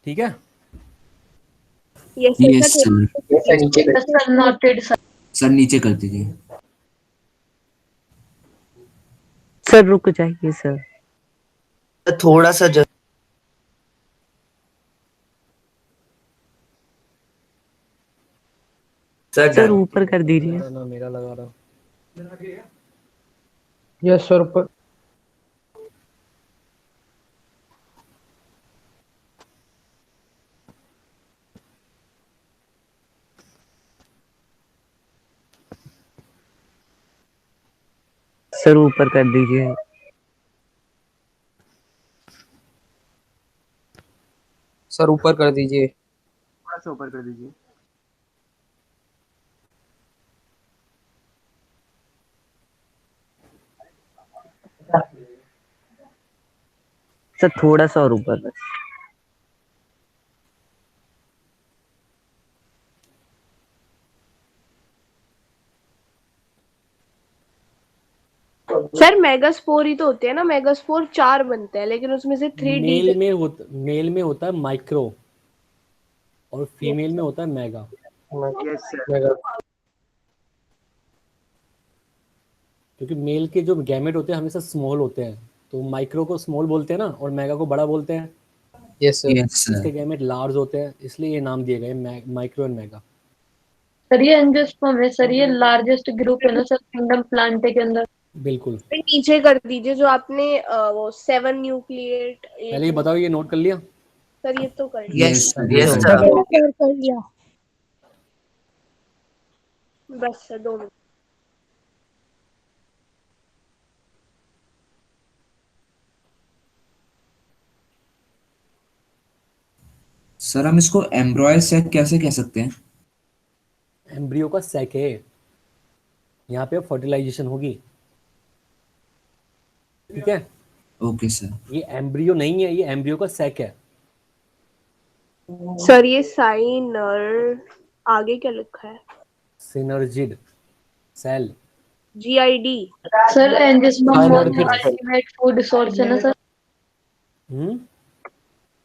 ठीक है, yes yes sir. Sir. Sir नीचे कर सर नोटेड सर। सर नीचे कर दीजिए। सर रुक जाइए सर। थोड़ा सा सर सर डन। ऊपर कर दीजिए। ना मेरा लगा रहा। यस सर ऊपर। सर ऊपर कर दीजिए। सर ऊपर कर दीजिए। थोड़ा सा ऊपर कर दीजिए। सर थोड़ा सा और ऊपर बस। सर मेगास्पोर ही तो होते हैं ना, मेगास्पोर 4 बनते हैं लेकिन उसमें से 3 डी। मेल में होता है माइक्रो और फीमेल में होता है मेगा। Yes sir. क्योंकि मेल के जो गैमेट होते हैं हमेशा स्मॉल होते हैं, तो माइक्रो को स्मॉल बोलते हैं ना, और मेगा को बड़ा बोलते हैं। Yes sir. यस इसके सर। गैमेट लार्ज होते हैं, इसलिए ये नाम दिए गए माइक्रो एंड मेगा। सर ये एंजियोस्पर्म है सर, ये लार्जेस्ट ग्रुप है ना सर किंगडम प्लांटे के अंदर। बिल्कुल। नीचे कर दीजिए जो आपने वो 7 न्यूक्लिएट पहले ये बताओ, ये नोट कर लिया? सर ये तो कर लिया। Yes yes sir. Sir. Yes sir sir. कर लिया। बस सर 2 मिनट। सर हम इसको एम्ब्रॉय सेक कैसे कह सकते हैं? एम्ब्रियो का सैक है, यहाँ पे फर्टिलाइजेशन होगी। ठीक है, ओके सर। ये एम्ब्रियो नहीं है, ये एम्ब्रियो का सैक है। सर ये साइन और आगे क्या लिखा है? Synergid cell. GID। Sir angiosperm synergid. Ultimate food source है ना sir. Hmm,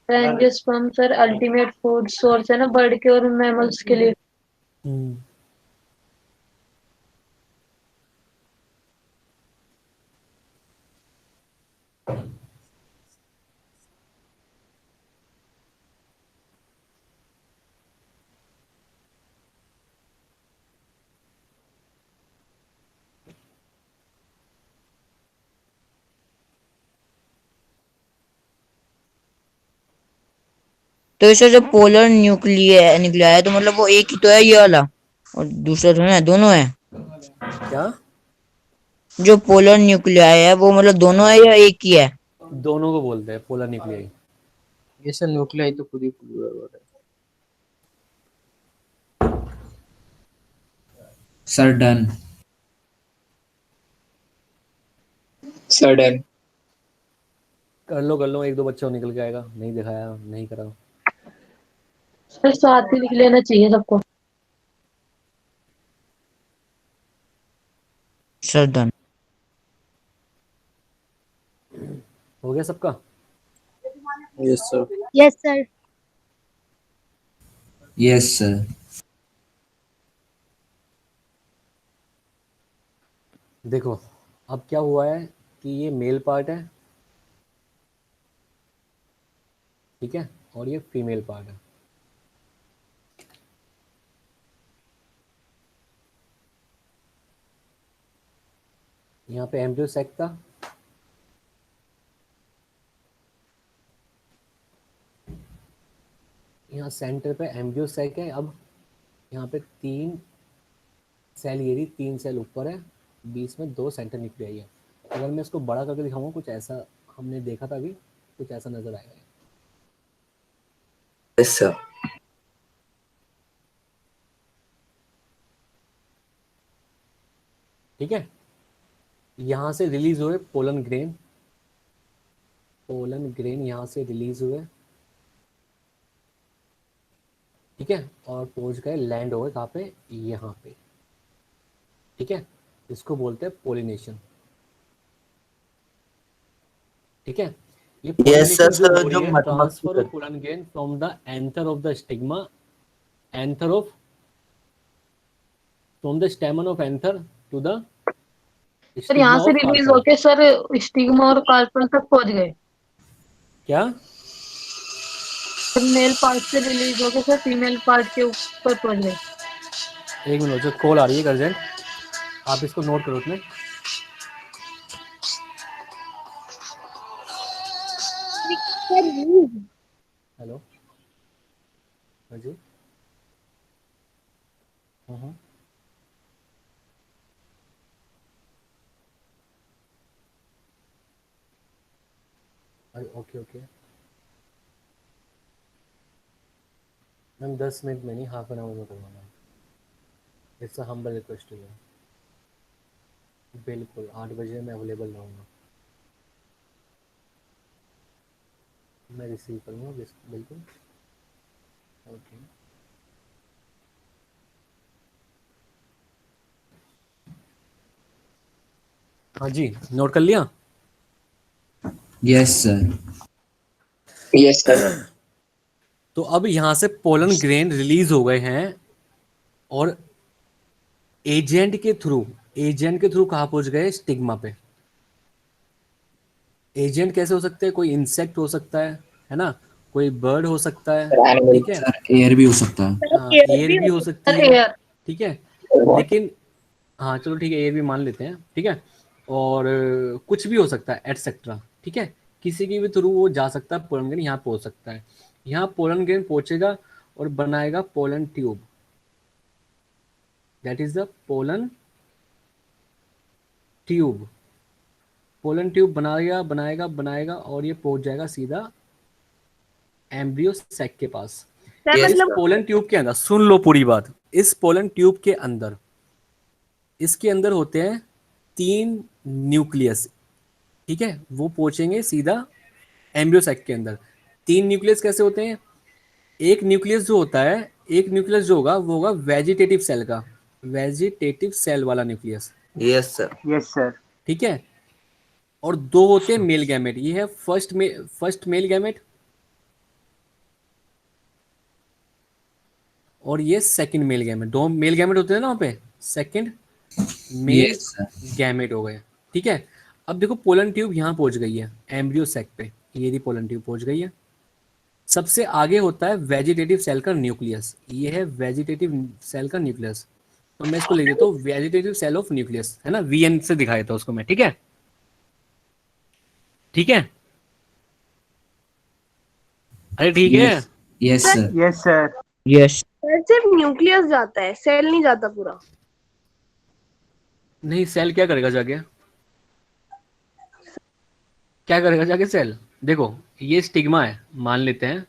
angiosperm sir ultimate food source है ना बर्ड के और मैमल्स के लिए। हम्म। तो इसका जो पोलर न्यूक्लिया है तो मतलब वो एक ही तो है ये वाला, और दूसरा थोड़ा है, दोनों है। क्या? जो पोलर न्यूक्लिया है वो मतलब दोनों है या एक ही है? दोनों को बोलते हैं पोलर न्यूक्लियाई। ये सर न्यूक्लियाई तो खुद ही प्लूरल है। Sir done. Sir done. कर लो, 1 2 बच्चों निकल के आएगा। नहीं दिखाया, नहीं करा। सर साथ ही लिख लेना चाहिए सबको। Sir done. हो गया सबका? Yes sir. Yes sir. Yes sir. देखो, अब क्या हुआ है कि ये मेल पार्ट है, ठीक है, और ये फीमेल पार्ट है। यहाँ पे एम्ब्रियो सैक था, यहाँ सेंटर पे एम्ब्रियो सैक है। अब यहाँ पे 3 सेल, ये 3 सेल ऊपर है, बीच में 2 सेंटर न्यूक्लियाई है। अगर मैं इसको बड़ा करके दिखाऊंगा कुछ ऐसा हमने देखा था अभी, कुछ ऐसा नजर आएगा। Yes sir. ठीक है, यहाँ से रिलीज हुए पोलन ग्रेन, पोलन ग्रेन यहाँ से रिलीज हुए, ठीक है, और पहुंच गए, लैंड हो गए कहाँ पे, यहाँ पे। ठीक है, इसको बोलते हैं पोलिनेशन। ठीक है, ये यस सर। pollination जो हो जो रही है, मधुमक्खी transfer of pollen grain from the anther of the stigma, anther of, from the stamen of anther to the sir यहाँ से रिलीज होके सर स्टिग्मा और कार्पल तक पहुंच गए। क्या मेल पार्ट से रिलीज होके सर फीमेल पार्ट के ऊपर पहुंच गए। एक मिनट, जो कॉल आ रही है अर्जेंट, आप इसको नोट करो उसमें। हेलो, हाँ जी, हाँ, अरे ओके ओके मैम, 10 मिनट में नहीं, हाफ एन आवर में करवाना। It's a humble request to you. बिल्कुल 8 बजे मैं अवेलेबल रहूँगा, मैं रिसीव करूँगा बिल्कुल। ओके, हाँ जी, नोट कर लिया। Yes sir. Yes sir. तो अब यहाँ से पोलन ग्रेन रिलीज हो गए हैं और एजेंट के थ्रू कहाँ पहुंच गए, स्टिग्मा पे। एजेंट कैसे हो सकते हैं, कोई इंसेक्ट हो सकता है ना, कोई बर्ड हो सकता है, ठीक है, एयर भी हो सकता है। हाँ, एयर भी हो सकती है, ठीक है, लेकिन हाँ चलो ठीक है, एयर भी मान लेते हैं, ठीक है, और कुछ भी हो सकता है एटसेट्रा, ठीक है, किसी के भी थ्रू वो जा सकता है, पोलन ग्रेन यहाँ पहुंच सकता है। यहाँ पोलन ग्रेन पहुंचेगा और बनाएगा pollen tube, that is the pollen tube. Pollen tube बनाएगा और ये पहुंच जाएगा सीधा एम्ब्रियो सैक के पास। इस पोलन ट्यूब के अंदर, सुन लो पूरी बात, इस पोलन ट्यूब के अंदर, इसके अंदर होते हैं 3 न्यूक्लियस, ठीक है, वो पहुंचेंगे सीधा एम्ब्रियो सैक के अंदर। 3 न्यूक्लियस कैसे होते हैं, एक न्यूक्लियस जो होता है, एक न्यूक्लियस जो होगा वो होगा वेजिटेटिव सेल का, वेजिटेटिव सेल वाला nucleus. Yes sir. Yes sir. ठीक है, और 2 होते हैं मेल गैमेट, ये है फर्स्ट मेल गैमेट और ये second male gamete. 2 male gamete होते हैं ना वहाँ पे, सेकंड मेल गैमेट हो गए, ठीक है। अब देखो पोलन ट्यूब यहाँ पहुंच गई है एम्ब्रियो सैक पे, ये पोलन ट्यूब पहुंच गई है। सबसे आगे होता है वेजिटेटिव सेल का न्यूक्लियस, ये है वेजिटेटिव सेल का न्यूक्लियस, तो मैं इसको लिख देता हूँ वेजिटेटिव सेल ऑफ न्यूक्लियस, है ना, वीएन से दिखाया था उसको मैं, ठीक है, ठीक है, अरे ठीक है। Yes sir. Yes sir. Yes. सिर्फ न्यूक्लियस जाता है, सेल नहीं जाता पूरा। नहीं, सेल क्या करेगा जाके, क्या करेगा जाके सेल, देखो ये स्टिग्मा है मान लेते हैं,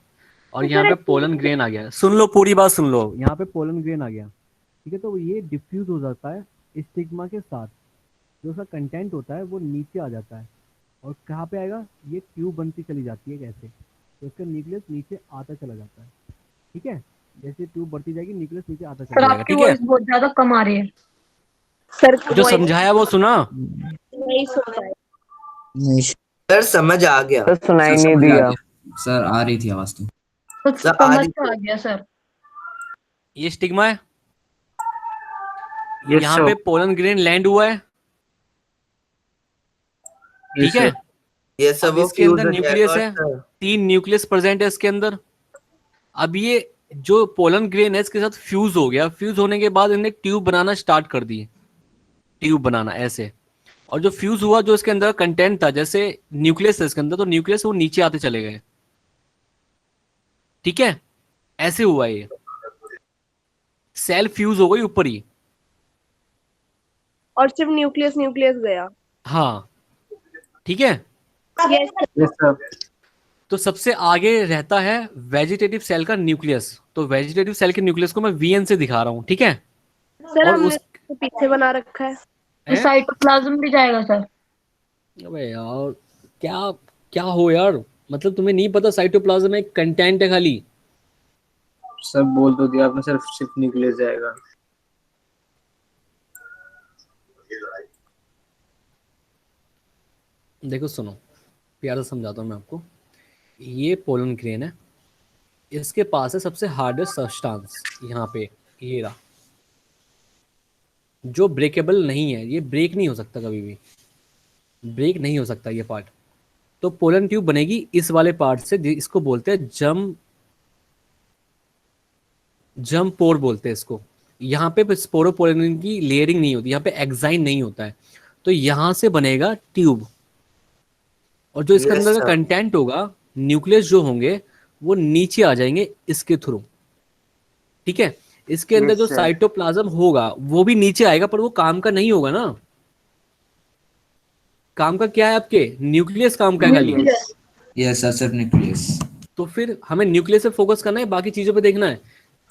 और यहाँ पे पोलन ग्रेन आ गया, सुन लो पूरी बात सुन लो, यहाँ पे पोलन ग्रेन आ गया, ठीक है, तो ये डिफ्यूज हो जाता है स्टिग्मा के साथ, जो उसका कंटेंट होता है वो नीचे आ जाता है, और कहाँ पे आएगा, ये ट्यूब बनती चली जाती है कैसे, तो इसका न्यूक्लियस नीचे आता चला जाता है, ठीक है, जैसे ट्यूब बढ़ती जाएगी न्यूक्लियस नीचे आता चला जाएगा, ठीक है। बहुत ज्यादा कम आ रही है सर, जो समझाया वो सुना, नहीं सुना है। नहीं सर समझ आ गया। सर सुनाई नहीं दिया। सर आ रही थी आवाज तो। सर समझ तो आ गया सर। ये स्टिग्मा है, यहाँ पे पोलन ग्रेन लैंड हुआ है, ठीक है, ये सब अब इसके अंदर न्यूक्लियस है, 3 न्यूक्लियस प्रेजेंट है इसके अंदर। अब ये जो पोलन ग्रेन है इसके साथ फ्यूज हो गया, फ्यूज होने के बाद इन्हें ट्यूब बनाना स्टार्ट कर दिए, ट्यूब बनाना ऐसे, और जो फ्यूज हुआ, जो इसके अंदर कंटेंट था, जैसे न्यूक्लियस है इसके अंदर, तो न्यूक्लियस वो नीचे आते चले गए। ठीक है, ऐसे हुआ ये, सेल फ्यूज हो गई ऊपर ही। और सिर्फ न्यूक्लियस न्यूक्लियस गया। हाँ, ठीक है। Yes yes sir. तो सबसे आगे रहता है वेजिटेटिव सेल का न्यूक्लियस। तो वेजिटेटिव सेल के न्यूक्लियस को मैं वीएन से दिखा रहा हूं, ठीक है। सर, और हमने उस इसको पीछे बना रखा है। साइटोप्लाज्म भी जाएगा सर। अबे यार, क्या क्या हो यार, मतलब तुम्हें नहीं पता साइटोप्लाज्म में कंटेंट है खाली। सर बोल तो दिया आपने, सिर्फ न्यूक्लियस जाएगा। देखो सुनो, प्यार से समझाता हूँ मैं आपको। ये पोलन ग्रेन है, इसके पास है सबसे हार्डेस्ट सब्सटेंस यहाँ पे, ये रहा, जो ब्रेकेबल नहीं है। ये ब्रेक नहीं हो सकता, कभी भी ब्रेक नहीं हो सकता ये पार्ट। तो पोलन ट्यूब बनेगी इस वाले पार्ट से, इसको बोलते हैं जम पोर बोलते हैं इसको। यहाँ पे स्पोरोपोलिन की लेयरिंग नहीं होती, यहाँ पे एक्साइन नहीं होता है। तो यहाँ से बनेगा ट्यूब, और जो इसके Yes, अंदर का sir. कंटेंट होगा, न्यूक्लियस जो होंगे, वो नीचे आ जाएंगे इसके थ्रू। ठीक है, इसके अंदर Yes, जो sir. साइटोप्लाज्म होगा वो भी नीचे आएगा, पर वो काम का नहीं होगा ना। काम का क्या है आपके, न्यूक्लियस काम का है खाली। यस सर, सिर्फ न्यूक्लियस। तो फिर हमें न्यूक्लियस पे फोकस करना है, बाकी चीजों पे देखना है।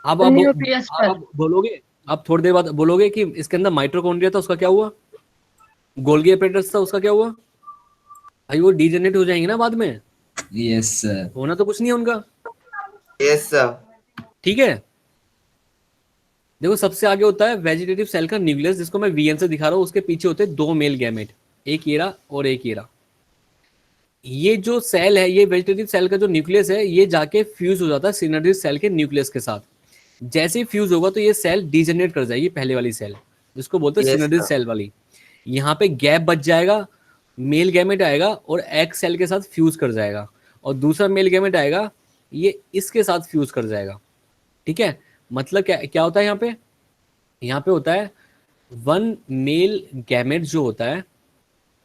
अब न्यूक्लियस पर। आप बोलोगे, आप थोड़ी देर बाद बोलोगे कि इसके अंदर माइटोकॉन्ड्रिया था, उसका क्या हुआ, गोल्गी एपेटाइटिस था, उसका क्या हुआ। भाई वो डीजेनरेट हो जाएंगे ना बाद में। Yes sir. होना तो कुछ नहीं है उनका। Yes sir. ठीक है, देखो सबसे आगे होता है वेजिटेटिव सेल का न्यूक्लियस, जिसको मैं वीएन से दिखा रहा हूँ। उसके पीछे होते हैं दो मेल गैमेट, एक येरा और एक येरा। ये जो सेल है, ये वेजिटेटिव सेल का जो न्यूक्लियस है, ये जाके फ्यूज हो जाता है सिनर्जिस सेल के न्यूक्लियस के साथ। जैसे ही फ्यूज होगा तो ये सेल डीजेनरेट कर जाएगी, पहले वाली सेल जिसको बोलते हैं Yes, सिनर्जिस sir. सेल वाली। यहाँ पे गैप बच जाएगा, मेल गैमेट आएगा और एग सेल के साथ फ्यूज कर जाएगा, और दूसरा मेल गैमेट आएगा, ये इसके साथ फ्यूज कर जाएगा। ठीक है, मतलब क्या क्या होता है यहाँ पे होता है वन मेल गैमेट जो होता है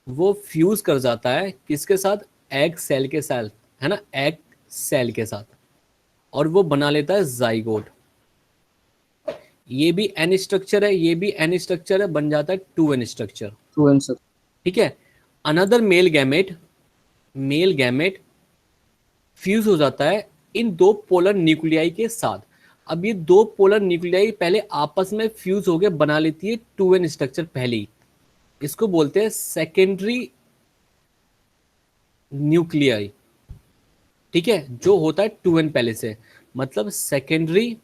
वो फ्यूज कर जाता है किसके साथ, एग सेल के साथ, है ना, एग सेल के साथ, और वो बना लेता है जाइगोट। ये भी एन स्ट्रक्चर है, ये भी एन स्ट्रक्चर है, बन जाता है 2n स्ट्रक्चर। 2n sir. ठीक है, अनदर मेल गैमेट फ्यूज हो जाता है इन दो पोलर न्यूक्लियाई के साथ। अब ये दो पोलर न्यूक्लियाई पहले आपस में फ्यूज होकर बना लेती है 2n स्ट्रक्चर पहले ही। इसको बोलते हैं सेकेंडरी न्यूक्लियाई। ठीक है, जो होता है 2n पहले से, मतलब सेकेंडरी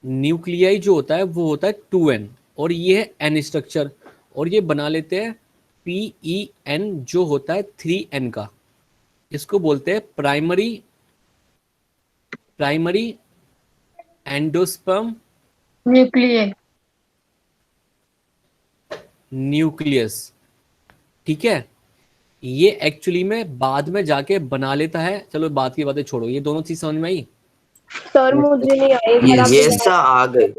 न्यूक्लियाई जो होता है वो होता है 2n, और ये है n स्ट्रक्चर, और ये बना लेते हैं PEN जो होता है 3n का। इसको बोलते हैं प्राइमरी एंडोस्पर्म न्यूक्लियस। ठीक है, ये एक्चुअली में बाद में जाके बना लेता है। चलो बात की बातें छोड़ो, ये दोनों चीज समझ में आई। सर मुझे नहीं आई। यस सर, आ गए।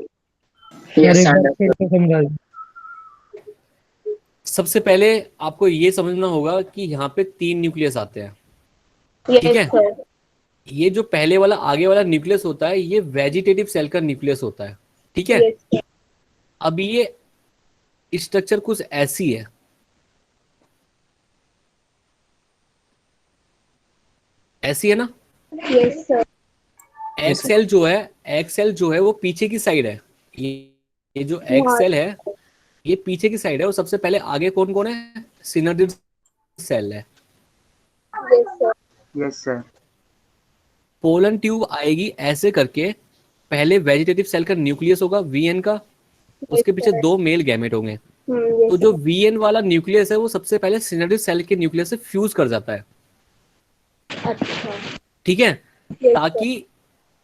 सबसे पहले आपको ये समझना होगा कि यहाँ पे 3 न्यूक्लियस आते हैं। ठीक है, यस सर। ये जो पहले वाला आगे वाला न्यूक्लियस होता है, ये वेजिटेटिव सेल का न्यूक्लियस होता है। ठीक है, यस सर। अब ये स्ट्रक्चर कुछ ऐसी है, ऐसी है ना। Yes sir. एक्सेल जो है वो पीछे की साइड है। ये जो एक्सेल है ये पीछे की साइड है, और सबसे पहले आगे कौन कौन है, सिनर्जिस सेल है। Yes sir. Yes sir. Pollen tube आएगी ऐसे करके, पहले वेजिटेटिव सेल का न्यूक्लियस होगा वीएन का, उसके पीछे दो मेल गैमेट होंगे। तो जो वीएन वाला न्यूक्लियस है वो सबसे पहले सिनर्जिस सेल के न्यूक्लियस से फ्यूज कर जाता है। अच्छा। ठीक है, ताकि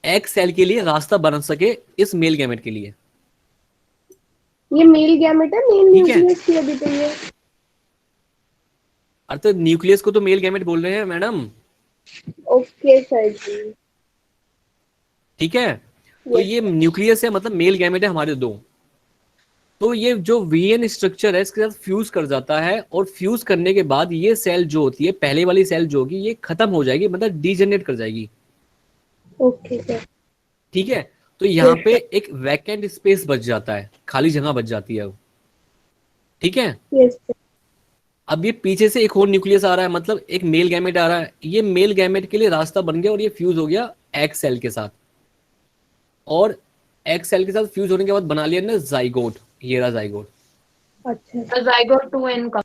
एग सेल के लिए रास्ता बन सके इस मेल गैमेट के लिए। ये मेल गैमेट है, मेल ठीक है। न्यूक्लियस की अभी तो ये। अरे तो न्यूक्लियस को तो मेल गैमेट बोल रहे हैं मैडम। ओके सर जी। ठीक है, तो ये न्यूक्लियस है, मतलब मेल गैमेट है हमारे दो। तो ये जो वीएन स्ट्रक्चर है इसके साथ फ्यूज कर जाता है, और फ्यूज करने के बाद ये सेल जो होती है, पहले वाली सेल जो होगी ये खत्म हो जाएगी, मतलब डीजनरेट कर जाएगी। Okay sir. ठीक है, तो यहाँ पे एक वैकेंट स्पेस बच जाता है, खाली जगह बच जाती है। ठीक है, यस सर। अब ये पीछे से एक और न्यूक्लियस आ रहा है, मतलब एक मेल गैमेट आ रहा है, ये मेल गैमेट के लिए रास्ता बन गया और ये फ्यूज हो गया एग सेल के साथ, और एग सेल के साथ फ्यूज होने के बाद बना लिया ना जाइगोट, ये रहा जाइगोट। अच्छा जाइगोट 2n का।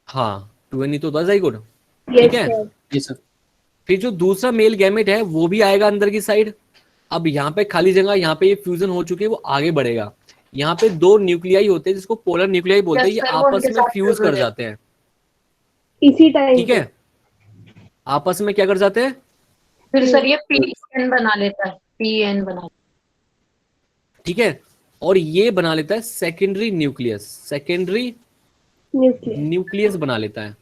हाँ 2n ही तो था जाइगोट। यस ठीक है, सर। जी सर। फिर जो दूसरा मेल गैमेट है वो भी आएगा अंदर की साइड। अब यहाँ पे खाली जगह, यहाँ पे ये फ्यूजन हो चुकी है, वो आगे बढ़ेगा। यहाँ पे दो न्यूक्लियाई होते हैं जिसको पोलर न्यूक्लियाई बोलते हैं, Yes, ये sir, वो आपस उनके में साथ फ्यूज fuse हो कर जाते जाते हैं। इसी टाइम ठीक है, आपस में क्या कर जाते हैं, फिर सर ये pn बना लेता है, pn बना। ठीक है, और ये बना लेता है सेकेंडरी न्यूक्लियस, सेकेंडरी न्यूक्लियस बना लेता है।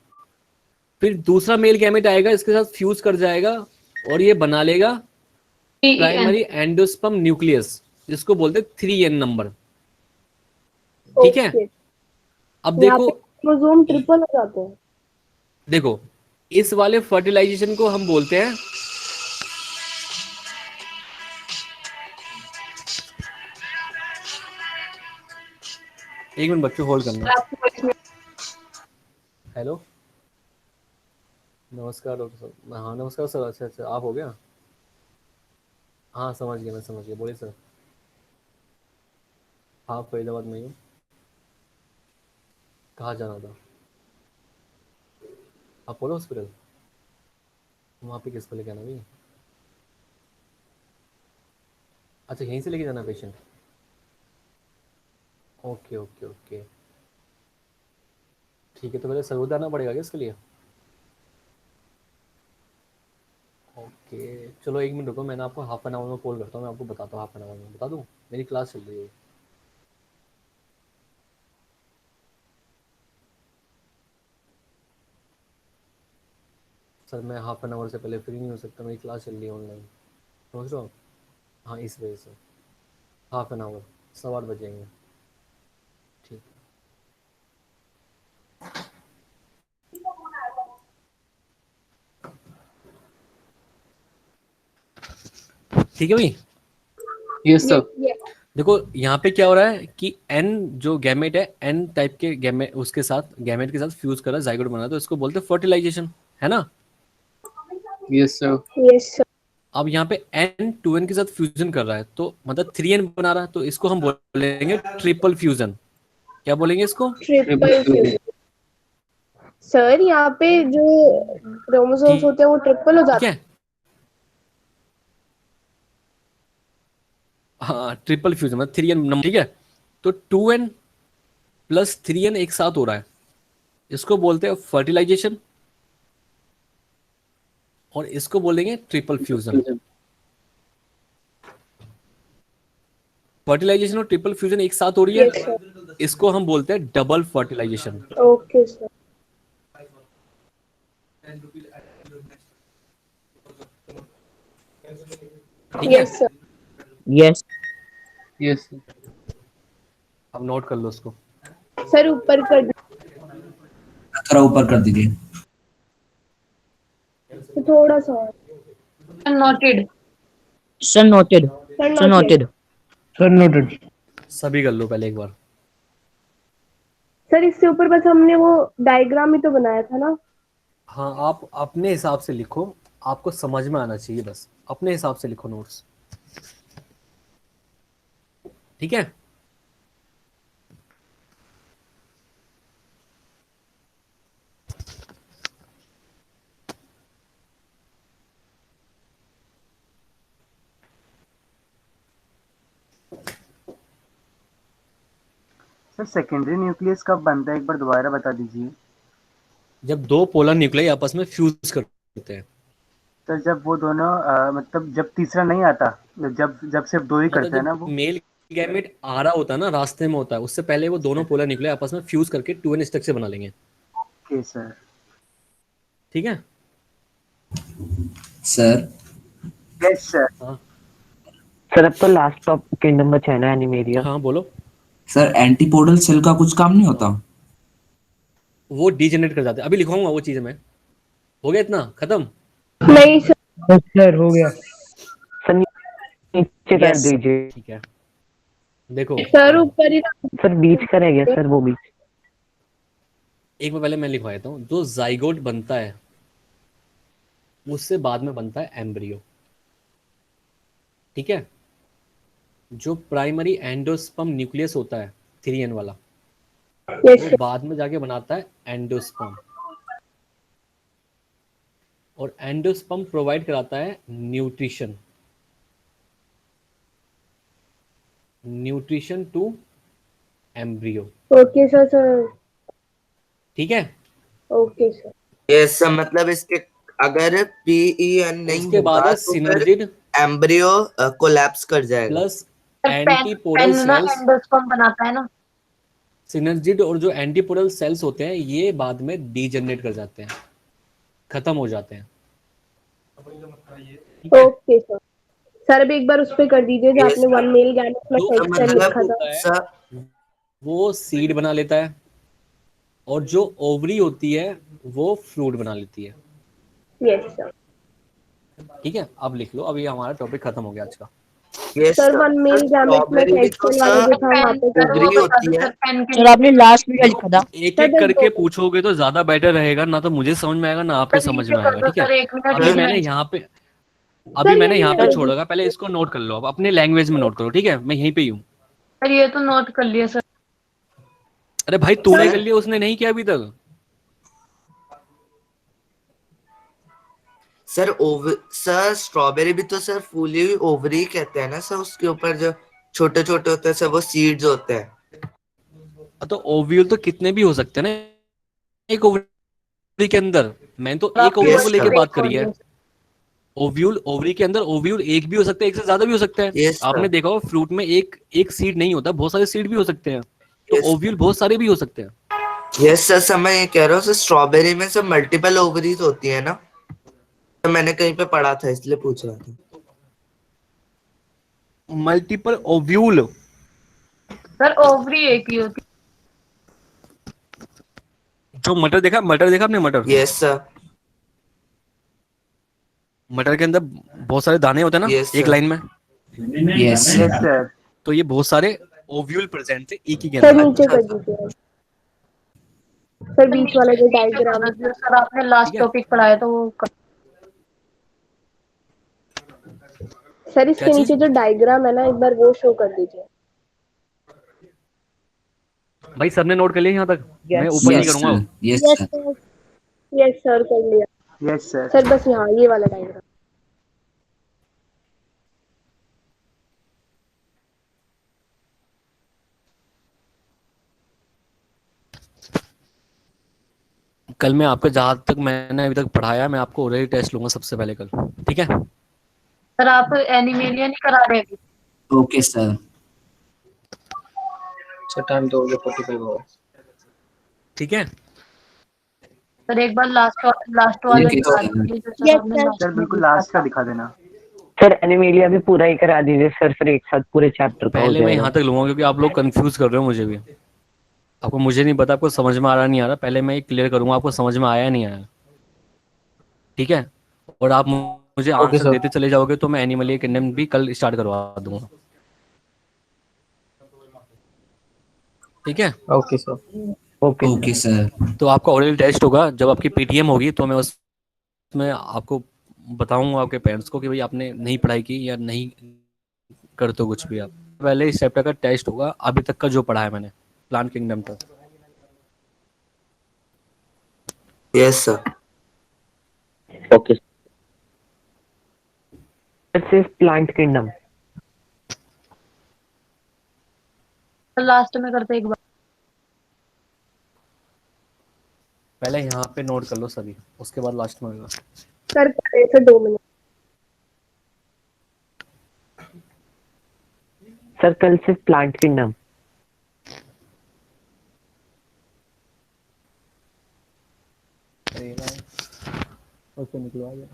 फिर दूसरा मेल गैमेट आएगा, इसके साथ फ्यूज कर जाएगा और ये बना लेगा प्राइमरी एंडोस्पर्म न्यूक्लियस, जिसको बोलते हैं 3n नंबर। ठीक है, अब देखो क्रोमोसोम ट्रिपल हो जाते हैं। देखो इस वाले फर्टिलाइजेशन को हम बोलते हैं, एक मिनट बच्चों होल्ड करना। हेलो, नमस्कार डॉक्टर साहब। हाँ नमस्कार सर। अच्छा अच्छा, आप हो गया? हाँ समझ गया, मैं समझ गया, बोलिए सर। हाँ फरीदाबाद में ही हूँ। कहाँ जाना था? Apollo hospital? वहाँ पे किसको लेके आना भी? अच्छा यहीं से लेके जाना पेशेंट? ओके ओके ओके, ठीक है। तो पहले सरूद आना पड़ेगा क्या इसके लिए? ओके चलो एक मिनट रुको, मैंने आपको हाफ एन आवर में कॉल करता हूँ, मैं आपको बताता हूँ। हाफ एन आवर में बता दूँ, मेरी क्लास चल रही है। सर मैं हाफ एन आवर से पहले फ्री नहीं हो सकता, मेरी क्लास चल रही है ऑनलाइन, समझ रहे हो? हाँ इस वजह से हाफ एन आवर, 8:15 बजेंगे। ठीक ठीक है भाई। Yes sir. देखो यहाँ पे क्या हो रहा है कि n जो गैमेट है, n टाइप के गैमेट उसके साथ गैमेट के साथ फ्यूज कर रहा है, जाइगोट बना रहा है, तो इसको बोलते हैं फर्टिलाइजेशन, है ना? Yes sir. Yes sir. अब यहाँ पे n 2n के साथ फ्यूजन कर रहा है, तो मतलब 3n बना रहा है, तो इसको हम बोलेंगे ट्रिपल फ्यूजन। क्या बोलेंगे इसको? Triple fusion. सर यहाँ पे जो क्रोमोसोम्स होते हैं वो ट्रिपल हो जाते हैं। हाँ ट्रिपल फ्यूजन मतलब 3n नंबर। ठीक है, तो 2n प्लस 3n एक साथ हो रहा है, इसको बोलते हैं फर्टिलाइजेशन, और इसको बोलेंगे ट्रिपल फ्यूजन। फर्टिलाइजेशन और ट्रिपल फ्यूजन एक साथ हो रही है, इसको हम बोलते हैं डबल फर्टिलाइजेशन। Okay sir. ठीक है? Yes sir. Yes yes. अब नोट कर लो उसको। सर ऊपर कर थोड़ा ऊपर कर दीजिए। थोड़ा सा। Noted. Sir noted, sir noted, sir noted. सभी कर लो पहले एक बार। सर इससे ऊपर बस हमने वो डायग्राम ही तो बनाया था ना। हाँ आप अपने हिसाब से लिखो, आपको समझ में आना चाहिए, बस अपने हिसाब से लिखो नोट्स। ठीक है? सर सेकेंडरी न्यूक्लियस कब बनता है, एक बार दोबारा बता दीजिए। जब दो पोलर न्यूक्लियाई आपस में फ्यूज करते हैं। सर जब वो दोनों मतलब जब तीसरा नहीं आता, जब जब सिर्फ दो ही करते हैं ना वो। मेल गैमेट आ रहा होता है ना, रास्ते में होता है, उससे पहले वो दोनों पोलर न्यूक्लियाई आपस में फ्यूज करके 2n स्ट्रक्चर बना लेंगे। Okay sir. ठीक है सर। Yes sir. हाँ सर अब तो लास्ट टॉपिक नंबर 6 है ना, एनिमेरिया। हाँ बोलो। सर एंटीपोडल सेल का कुछ काम नहीं होता? वो डीजनरेट कर जाते हैं, अभी लिखवाऊंगा वो चीज़ मैं। हो गया इतना खत्म? नहीं सर। सर हो गया सर, नीचे कर दीजिए ठीक है, देखो सर ऊपर ही सर, बीच का रह गया सर, वो भी। एक बार पहले मैं लिखवा देता हूँ। जो जाइगोट बनता है उससे बाद में बनता है एम्ब्रियो, ठीक है। जो प्राइमरी एंडोस्पर्म न्यूक्लियस होता है 3N वाला, यस वो सर। बाद में जाके बनाता है एंडोस्पर्म, और एंडोस्पर्म प्रोवाइड कराता है nutrition, nutrition to embryo, okay sir sir. ठीक है। Okay sir. यस सर, मतलब इसके अगर PEN नहीं उसके बाद होगा है तो फिर सिनर्जिड एम्ब्रियो कोलैप्स कर जाएगा। प्लस सर एंटीपोडल पेन ना सेल्स। एंडोस्पर्म बनाता है ना। सिनर्जिड और जो एंटीपोडल सेल्स होते हैं ये बाद में डीजनरेट कर जाते हैं, खत्म हो जाते हैं, ठीक है। Okay sir. सर अभी एक बार उस पे कर दीजिए जो Yes, आपने sir. One male gamete plus जो एक्स सेल मतलब लिखा था। होता है सर वो सीड बना लेता है, और जो ओवरी होती है वो फ्रूट बना लेती है, यस सर। ठीक है। अब लिख लो, अभी हमारा टॉपिक खत्म हो गया आज का। Yes sir sir, one male gamete plus strawberry भी एक्स तो सेल वाला सर जो था वहाँ पे कर ओवरी दीजिए। होती है। सर आपने लास्ट में क्या लिखा था? एक सर एक बस करके दो। पूछोगे तो ज्यादा बेटर रहेगा, ना तो मुझे समझ में आएगा ना आपके सर समझ नीचे में कर आएगा, दो ठीक है। सर, 1 मिनट अभी सर मैंने यही यहाँ पे सर यही यहाँ पे कर दीजिए। छोड़ेगा, पहले इसको नोट कर लो, अब अपने लैंग्वेज में नोट करो, ठीक है। मैं यहीं पे ही हूँ। सर ये तो नोट कर लिया सर। अरे भाई तूने कर सर लिया, उसने नहीं किया अभी तक। सर स्ट्रॉबेरी भी तो सर फूली हुई ओवरी कहते हैं ना सर, उसके ऊपर जो छोटे छोटे होते हैं सर वो सीड्स होते हैं। तो ओव्यूल तो कितने भी हो सकते हैं ना एक ओवरी के अंदर। मैंने तो एक आपने ओव्यूल यस को वही लेके सर, बात ब्रेक करी खोल है। दिया। ओव्यूल ओवरी के अंदर ओव्यूल एक भी हो सकता है, एक से ज्यादा भी हो सकता है। यस आपने सर, देखा हो फ्रूट में एक एक सीड नहीं होता, बहुत सारे सीड भी हो सकते हैं, तो यस ओव्यूल बहुत सारे भी हो सकते हैं। Yes sir. सर मैं ये कह रहा हूँ सर, स्ट्रॉबेरी में सर मल्टीपल ओवरीज होती है ना, तो मैंने कहीं पे पढ़ा था इसलिए पूछ रहा था। Multiple ovule. सर ओवरी एक ही होती जो मटर देखा आपने? मटर, यस सर, मटर के अंदर बहुत सारे दाने होते हैं ना यस एक सर, लाइन में, यस यस सर। तो ये बहुत सारे ओव्यूल प्रेजेंट थे एक ही के सर अंदर, नीचे अच्छा कर दीजिए। सर है। बीच वाला जो नीचे कर डायग्राम दो है। सर, आपने ठीक लास्ट है। टॉपिक पढ़ाया तो वो सर क्या इसके चीज? नीचे जो डायग्राम है ना एक बार वो शो कर दीजिए। भाई सबने नोट कर लिया यहाँ तक? मैं यस ऊपर नहीं यस करूंगा सर, अब। Yes yes sir. Sir. Yes sir कर लिया। Yes sir. सर बस यहाँ ये वाला डायग्राम। कल मैं आपको जहां तक मैंने अभी तक पढ़ाया, मैं आपको ओरली टेस्ट लूंगा सबसे पहले कल, ठीक है। सर आप एनिमेलिया नहीं करा रहे अभी? Okay sir. सर टाइम तो हो गया 45 हो गया। ठीक है। सर एक बार लास्ट वाला ओके दिखा सर। दीजिए जो सर यस आपने सर। लास्ट सर में बिल्कुल दिखा लास्ट का था। दिखा देना। सर एनिमेलिया भी पूरा ही करा दीजिए सर, फिर एक साथ पूरे चैप्टर का हो पहले मैं जाएगा। यहाँ तक लूंगा क्योंकि आप लोग कंफ्यूज कर रहे हो मुझे भी। आपको मुझे नहीं पता आपको समझ में आ रहा नहीं आ रहा, पहले मैं क्लियर करूंगा आपको समझ में आया नहीं आया, ठीक है। और आप मुझे ओके आंसर सर। देते चले जाओगे तो मैं एनिमल किंगडम भी कल स्टार्ट करवा दूंगा, ठीक है। Okay sir. Okay sir. Okay sir. तो आपका ओरल टेस्ट होगा जब आपकी पीटीएम होगी, तो मैं उसमें आपको बताऊंगा आपके पेरेंट्स को कि भाई आपने नहीं पढ़ाई की या नहीं करते हो कुछ भी आप। पहले इस चैप्टर का टेस्ट होगा अभी तक का जो पढ़ा है मैंने प्लांट किंगडम तक। यस सर, ओके सिर्फ प्लांट किंगडम। सर लास्ट में करते एक बार। पहले यहाँ पे नोट कर लो सभी, उसके बाद लास्ट में होगा। सर करे सर 2 मिनट। सर कल सिर्फ प्लांट किंगडम। उससे निकलवा गया।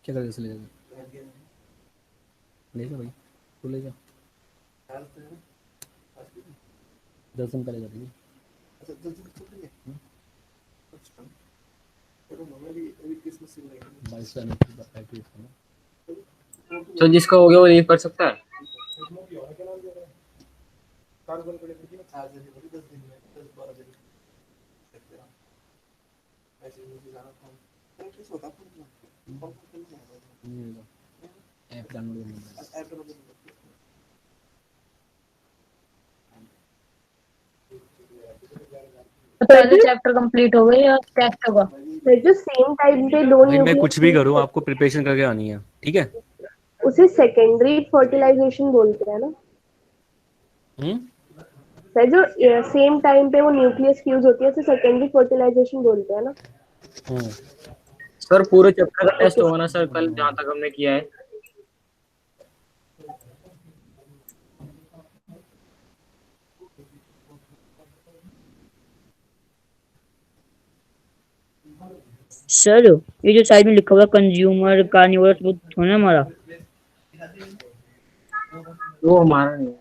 क्या कर ले जा, ले जा भाई, तू ले जा, 10 दिन पहले जा रही है। तो जिसका हो गया वो लीव कर सकता है। ऐप डाउनलोड करना है। पहले चैप्टर कंप्लीट हो गए या टेस्ट होगा? जो सेम टाइम पे दो भाई मैं न्यूक्लियस कुछ भी करूँ, आपको प्रिपरेशन करके आनी है, ठीक है? उसे सेकेंडरी फर्टिलाइजेशन बोलते हैं ना सर? जो सेम टाइम पे वो न्यूक्लियस फ्यूज होती है उसे सेकेंडरी फर्टिलाइजेशन बोलते हैं ना? सर पूरे चैप्टर का टेस्ट होगा ना सर कल, जहाँ तक हमने किया है? सर ये जो साइड में लिखा हुआ कंज्यूमर कार्निवोरस वो थोड़ा ना हमारा, वो हमारा नहीं।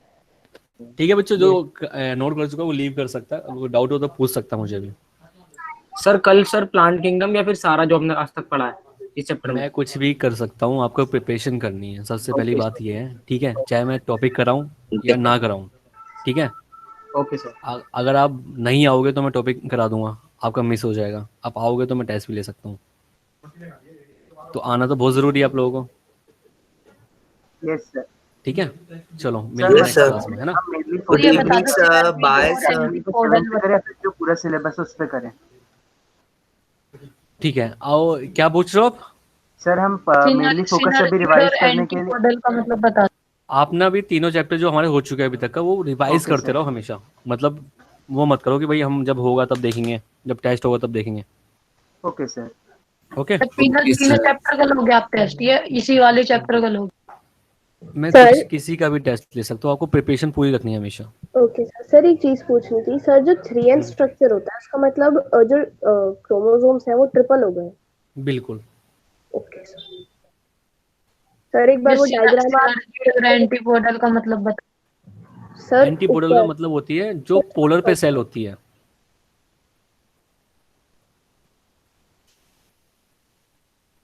ठीक है बच्चों, जो नोट कर चुका वो लीव कर सकता है, अगर डाउट हो तो पूछ सकता है मुझे भी। सर कल सर प्लांट किंगडम या फिर सारा जो हमने आज तक पढ़ा है इस चैप्टर में? मैं कुछ भी कर सकता हूँ, आपको प्रिपरेशन करनी है, सबसे पहली बात ये है, ठीक है? चाहे मैं टॉपिक कराऊँ या ना कराऊँ, ठीक है? Okay sir. अगर आप नहीं आओगे तो मैं टॉपिक करा दूंगा, आपका मिस हो जाएगा। आप आओगे तो मैं टेस्ट भी ले सकता हूँ, तो आना तो बहुत ज़रूरी है आप लोगों को। Yes sir. ठीक है, चलो मिलते हैं नेक्स्ट क्लास में, है ना? Good evening sir, bye sir. जो पूरा सिलेबस उस पे करें। ठीक है, आओ, क्या पूछ रहे हो आप? सर हम मेनली फोकस अभी रिवाइज करने के लिए मॉडल का मतलब बता। आप ना अभी तीनों चैप्टर जो हमारे हो चुके हैं अभी तक का वो रिवाइज करते रहो हमेशा, मतलब वो मत करो कि भाई हम जब होगा तब देखेंगे, जब टेस्ट होगा तब देखेंगे। Okay sir. ओके, तीनों चैप्टर का लोगे आप टेस्ट, ये इसी वाले चैप्टर का लोगे? मैं सर किसी का भी टेस्ट ले सकता हूँ, आपको प्रिपरेशन पूरी रखनी है हमेशा। Okay sir. सर एक चीज पूछनी थी सर, जो 3n स्ट्रक्चर होता है उसका मतलब जो क्रोमोसोम्स है वो ट्रिपल हो गए? बिल्कुल। Okay sir. सर एक बार वो डायग्राम आप एंटीपोडल का मतलब बता। सर एंटीपोडल का मतलब होती है जो पोलर पे सेल होती है।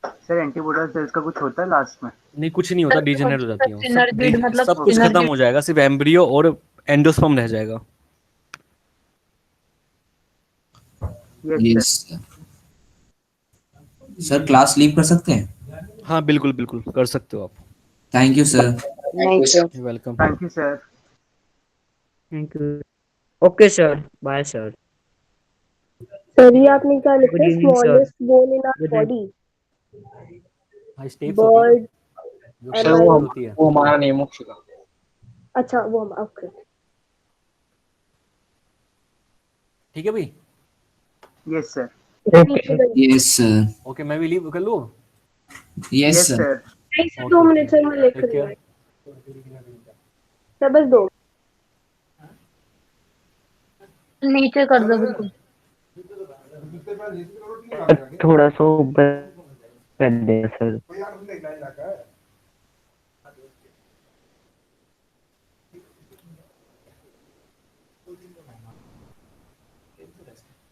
सर एंटीबॉडी सेल्स का कुछ होता है लास्ट में? नहीं, कुछ नहीं होता, डिजेनरेट हो जाती है मतलब सब कुछ खत्म हो जाएगा, सिर्फ एम्ब्रियो और एंडोस्पर्म रह जाएगा। यस सर, क्लास लीव कर सकते हैं? हाँ बिल्कुल बिल्कुल कर सकते हो आप। Thank you sir. Welcome. Thank you sir. Thank you. Okay sir, bye sir. Sir ये आपने क्या लिखा है? Good evening, sir. Smallest bone in our Good night. Body? Steps होती है, बर्ड जो सर शेप होती है। वो हमारा नहीं, मोक्ष का। अच्छा वो ओके। ठीक है भाई। Yes sir. Yes sir. Okay, मैं भी लीव कर लूँ? Yes sir. 2 मिनट सर, मैं लिख रही हूँ सर, बस 2। नीचे कर दो बिल्कुल। थोड़ा सा ऊपर कर दे सर।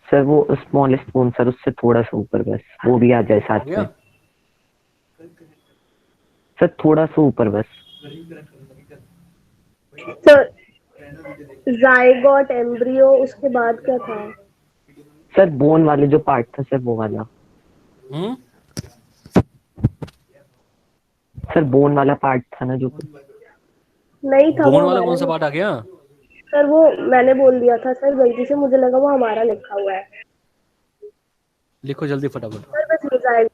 सर वो स्मॉलेस्ट फोन सर, उससे थोड़ा सा ऊपर बस, वो भी आ जाए साथ में सर, थोड़ा सा ऊपर बस। सर जाइगोट, एम्ब्रियो, उसके बाद क्या था? सर बोन वाले जो पार्ट था सर, वो वाला। सर बोन वाला पार्ट था ना जो, नहीं था बोन वो वाला कौन सा पार्ट आ गया? सर वो मैंने बोल दिया था सर गलती से, मुझे लगा वो हमारा लिखा हुआ है। लिखो जल्दी फटाफट। सर बस लिखा है।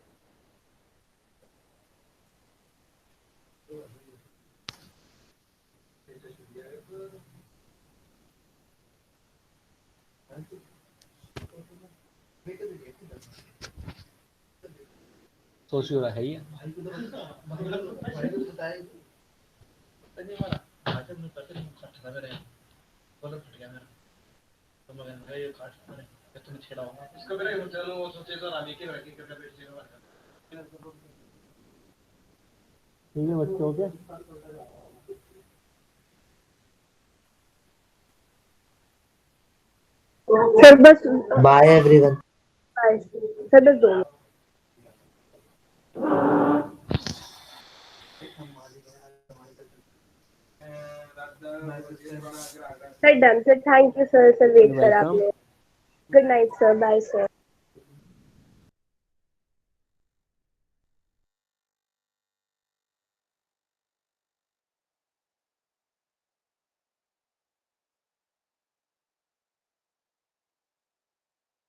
सोशियो है ही है। ठीक है बच्चों के सर बस बाय एवरीवन। बाय सर, बस 2 मिनट। Sir done sir, thank you sir. Sir wait करा आपने। Good night sir, bye sir.